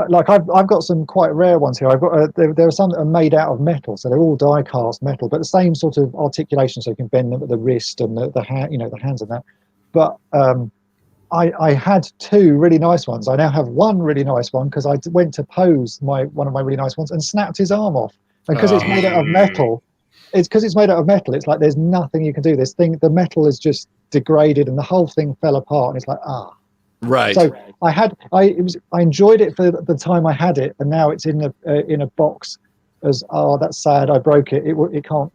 Speaker 2: like I've got some quite rare ones here. I've got there are some that are made out of metal, so they're all die cast metal, but the same sort of articulation, so you can bend them at the wrist and the hand, the hands and that. But I had 2 really nice ones. I now have one really nice one, because I went to pose one of my really nice ones and snapped his arm off, and because it's made out of metal. It's like there's nothing you can do. The metal is just degraded, and the whole thing fell apart, and it's like,
Speaker 3: right.
Speaker 2: So I enjoyed it for the time I had it, and now it's in a box as, that's sad, I broke it. It can't,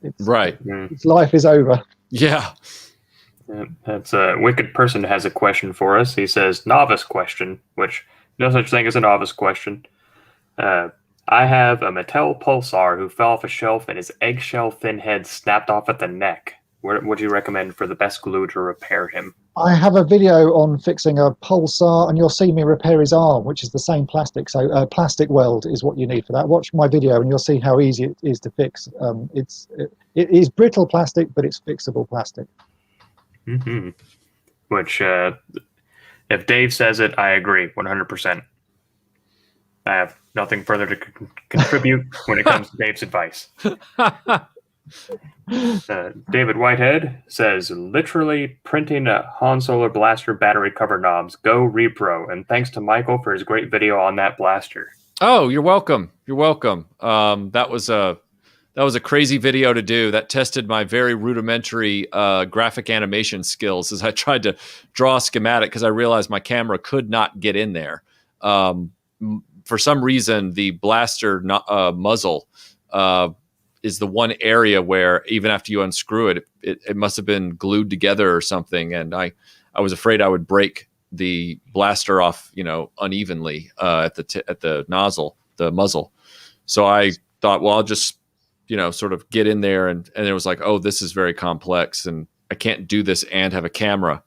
Speaker 2: it's
Speaker 3: right.
Speaker 2: Its life is over.
Speaker 3: Yeah.
Speaker 1: That's a Wicked Person has a question for us. He says, novice question, which no such thing as a novice question. I have a Mattel Pulsar who fell off a shelf and his eggshell thin head snapped off at the neck. What would you recommend for the best glue to repair him?
Speaker 2: I have a video on fixing a Pulsar, and you'll see me repair his arm, which is the same plastic. So plastic weld is what you need for that. Watch my video and you'll see how easy it is to fix. It is brittle plastic, but it's fixable plastic.
Speaker 1: Mm-hmm. Which, if Dave says it, I agree 100%. I have nothing further to contribute when it comes to Dave's advice. David Whitehead says, literally printing a Han Solo blaster battery cover knobs. Go Repro. And thanks to Michael for his great video on that blaster.
Speaker 3: Oh, you're welcome. You're welcome. That was a crazy video to do that tested my very rudimentary graphic animation skills as I tried to draw a schematic because I realized my camera could not get in there. For some reason, the blaster muzzle is the one area where even after you unscrew it, it must have been glued together or something. And I was afraid I would break the blaster off, unevenly at the nozzle, the muzzle. So I thought, well, I'll just, sort of get in there. And it was like, oh, this is very complex and I can't do this and have a camera.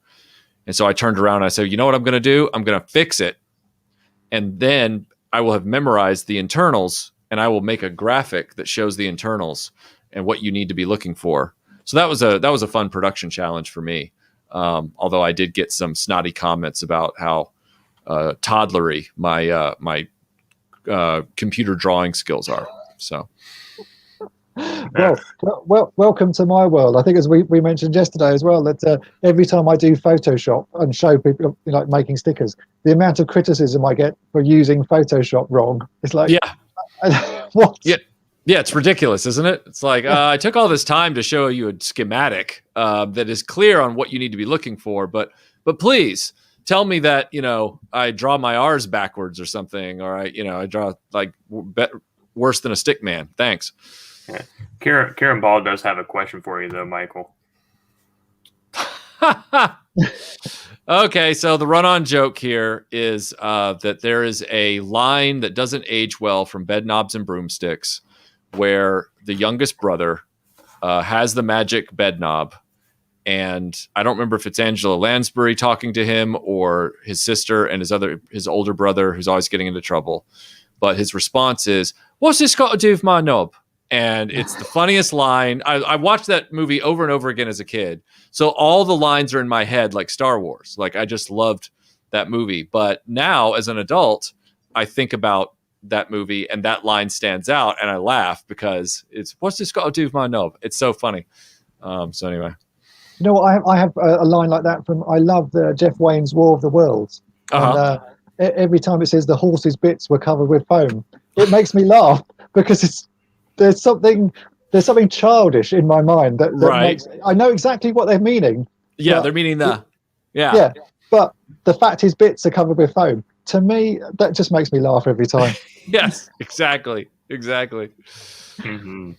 Speaker 3: And so I turned around and I said, you know what I'm going to do? I'm going to fix it. And then I will have memorized the internals and I will make a graphic that shows the internals and what you need to be looking for. So that was a fun production challenge for me. Although I did get some snotty comments about how toddlery my computer drawing skills are. So,
Speaker 2: well, welcome to my world. I think, as we mentioned yesterday as well, that every time I do Photoshop and show people like making stickers, the amount of criticism I get for using Photoshop wrong, it's like, what?
Speaker 3: Yeah, it's ridiculous, isn't it? It's like, I took all this time to show you a schematic that is clear on what you need to be looking for, but please tell me that, I draw my R's backwards or something, or I draw like worse than a stick man. Thanks.
Speaker 1: Yeah. Kieran Ball does have a question for you, though, Michael.
Speaker 3: Okay, so the run-on joke here is that there is a line that doesn't age well from Bed Knobs and Broomsticks, where the youngest brother has the magic bed knob, and I don't remember if it's Angela Lansbury talking to him or his sister and his older brother who's always getting into trouble, but his response is, "What's this got to do with my knob?" And it's the funniest line. I watched that movie over and over again as a kid, so all the lines are in my head like Star Wars. Like, I just loved that movie. But now as an adult, I think about that movie and that line stands out and I laugh because it's, what's this got to do with my knob? It's so funny. So anyway.
Speaker 2: I have a line like that from, I love Jeff Wayne's War of the Worlds.
Speaker 3: Uh-huh.
Speaker 2: And every time it says the horse's bits were covered with foam, it makes me laugh because there's something childish in my mind that
Speaker 3: right.
Speaker 2: makes, I know exactly what they're meaning.
Speaker 3: Yeah, they're meaning that.
Speaker 2: Yeah, but the fact his bits are covered with foam, to me, that just makes me laugh every time.
Speaker 3: Yes, exactly.
Speaker 1: Mm-hmm.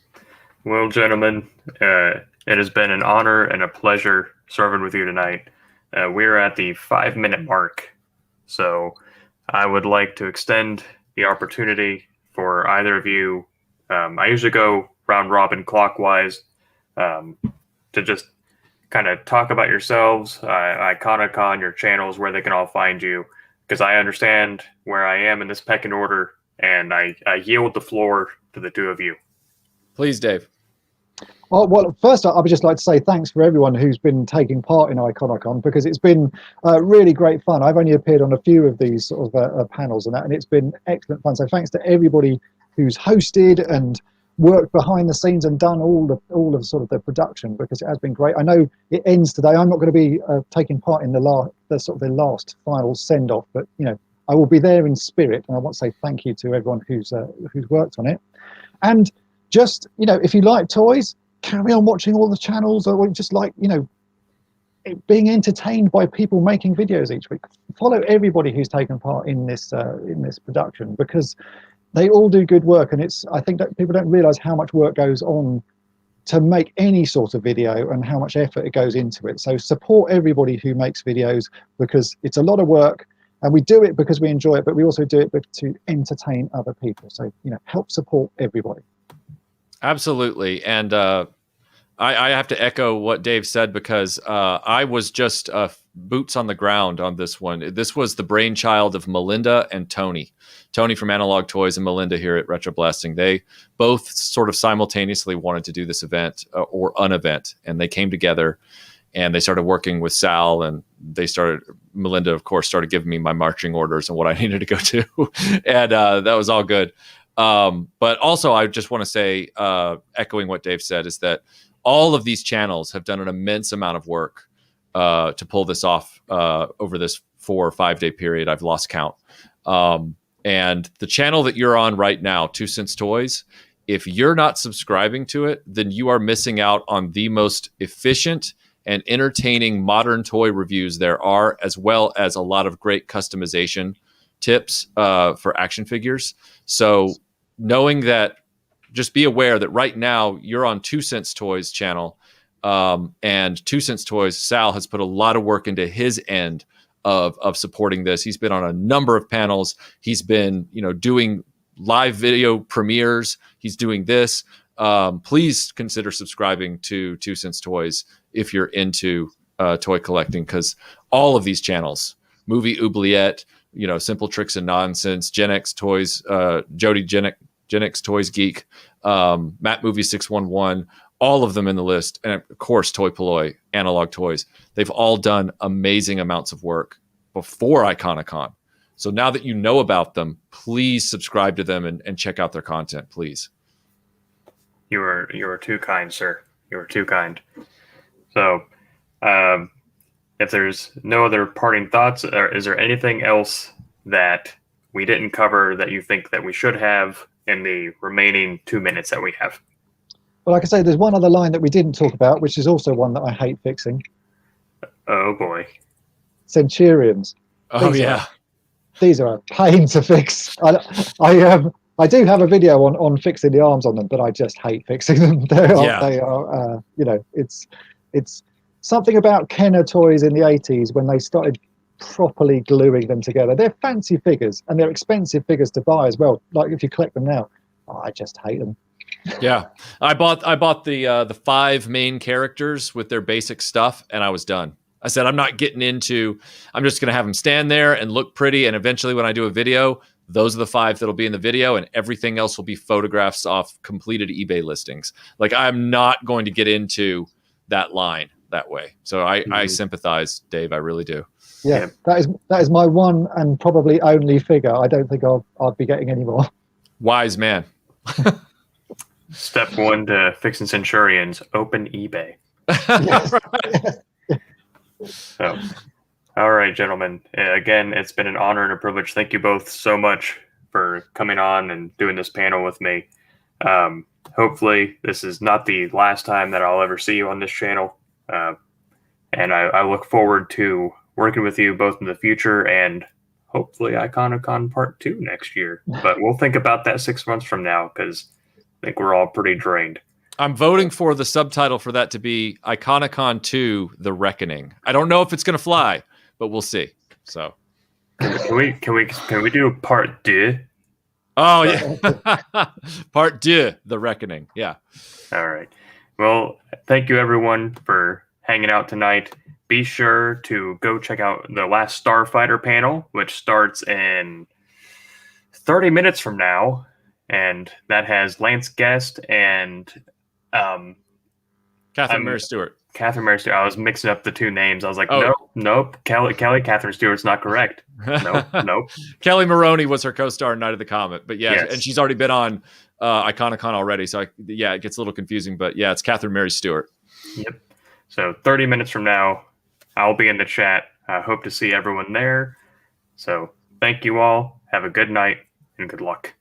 Speaker 1: Well, gentlemen, it has been an honor and a pleasure serving with you tonight. We're at the 5-minute mark, so I would like to extend the opportunity for either of you. I usually go round robin clockwise to just kind of talk about yourselves, IconiCon, your channels, where they can all find you, because I understand where I am in this pecking order, and I yield the floor to the two of you.
Speaker 3: Please, Dave.
Speaker 2: Well, first, I would just like to say thanks for everyone who's been taking part in IconiCon, because it's been really great fun. I've only appeared on a few of these sort of panels and that, and it's been excellent fun. So thanks to everybody who's hosted and worked behind the scenes and done all of sort of the production, because it has been great. I know it ends today. I'm not going to be taking part in the last final send off, but I will be there in spirit, and I want to say thank you to everyone who's worked on it. And just if you like toys, carry on watching all the channels, or just like being entertained by people making videos each week. Follow everybody who's taken part in this production, because they all do good work, and I think that people don't realize how much work goes on to make any sort of video and how much effort it goes into it. So support everybody who makes videos, because it's a lot of work, and we do it because we enjoy it, but we also do it to entertain other people. So help support everybody.
Speaker 3: Absolutely. And I have to echo what Dave said, because I was just boots on the ground on this one. This was the brainchild of Melinda and Tony from Analog Toys and Melinda here at Retroblasting. They both sort of simultaneously wanted to do this event or an event, and they came together and they started working with Sal, and Melinda, of course, started giving me my marching orders and what I needed to go to. And that was all good. But also, I just want to say, echoing what Dave said, is that all of these channels have done an immense amount of work to pull this off over this 4 or 5 day period. I've lost count. And the channel that you're on right now, 2 Cents Toys, If you're not subscribing to it, then you are missing out on the most efficient and entertaining modern toy reviews there are, as well as a lot of great customization tips for action figures. So knowing that, just be aware that right now you're on 2 Cents Toys channel, and 2 Cents Toys, Sal has put a lot of work into his end of supporting this. He's been on a number of panels. He's been, doing live video premieres. He's doing this. Please consider subscribing to 2 Cents Toys if you're into toy collecting, because all of these channels, Movie Oubliette, Simple Tricks and Nonsense, Gen X Toys, Jody Gen X Toys Geek, Matt Movie 611, all of them in the list, and of course Toy Polloi, Analog Toys. They've all done amazing amounts of work before IconiCon. So now that you know about them, please subscribe to them and check out their content, please.
Speaker 1: You are too kind, sir. You are too kind. So, if there's no other parting thoughts, or is there anything else that we didn't cover that you think that we should have in the remaining 2 minutes that we have?
Speaker 2: Well, like I say, there's one other line that we didn't talk about, which is also one that I hate fixing.
Speaker 1: Oh boy.
Speaker 2: Centurions.
Speaker 3: Oh, yeah.
Speaker 2: These are a pain to fix. I do have a video on fixing the arms on them, but I just hate fixing them. They are it's something about Kenner toys in the 80s when they started properly gluing them together. They're fancy figures and they're expensive figures to buy as well. Like if you collect them now, I just hate them.
Speaker 3: Yeah, I bought the 5 main characters with their basic stuff, and I was done. I said, I'm not getting into. I'm just gonna have them stand there and look pretty, and eventually, when I do a video, those are the 5 that'll be in the video, and everything else will be photographs off completed eBay listings. Like, I'm not going to get into that line that way. So I sympathize, Dave. I really do.
Speaker 2: Yeah, that is my one and probably only figure. I don't think I'll be getting any more.
Speaker 3: Wise man.
Speaker 1: Step 1 to fixing Centurions: open eBay. So, all right, gentlemen. Again, it's been an honor and a privilege. Thank you both so much for coming on and doing this panel with me. Hopefully, this is not the last time that I'll ever see you on this channel. And I look forward to working with you both in the future and hopefully IconiCon Part 2 next year. But we'll think about that 6 months from now, because I think we're all pretty drained.
Speaker 3: I'm voting for the subtitle for that to be IconiCon 2: The Reckoning. I don't know if it's going to fly, but we'll see. So,
Speaker 1: can we do Part 2?
Speaker 3: Oh yeah, Part 2: The Reckoning. Yeah.
Speaker 1: All right. Well, thank you everyone for hanging out tonight. Be sure to go check out the last Starfighter panel, which starts in 30 minutes from now. And that has Lance Guest and
Speaker 3: Catherine Mary Stewart.
Speaker 1: Catherine Mary Stewart. I was mixing up the 2 names. I was like,
Speaker 3: Oh.
Speaker 1: nope. Kelly Catherine Stewart's not correct. Nope.
Speaker 3: Kelly Maroney was her co-star in Night of the Comet. But yeah,
Speaker 1: Yes.
Speaker 3: and she's already been on IconiCon already. So it gets a little confusing. But yeah, it's Catherine Mary Stewart.
Speaker 1: Yep. So 30 minutes from now, I'll be in the chat. I hope to see everyone there. So thank you all. Have a good night and good luck.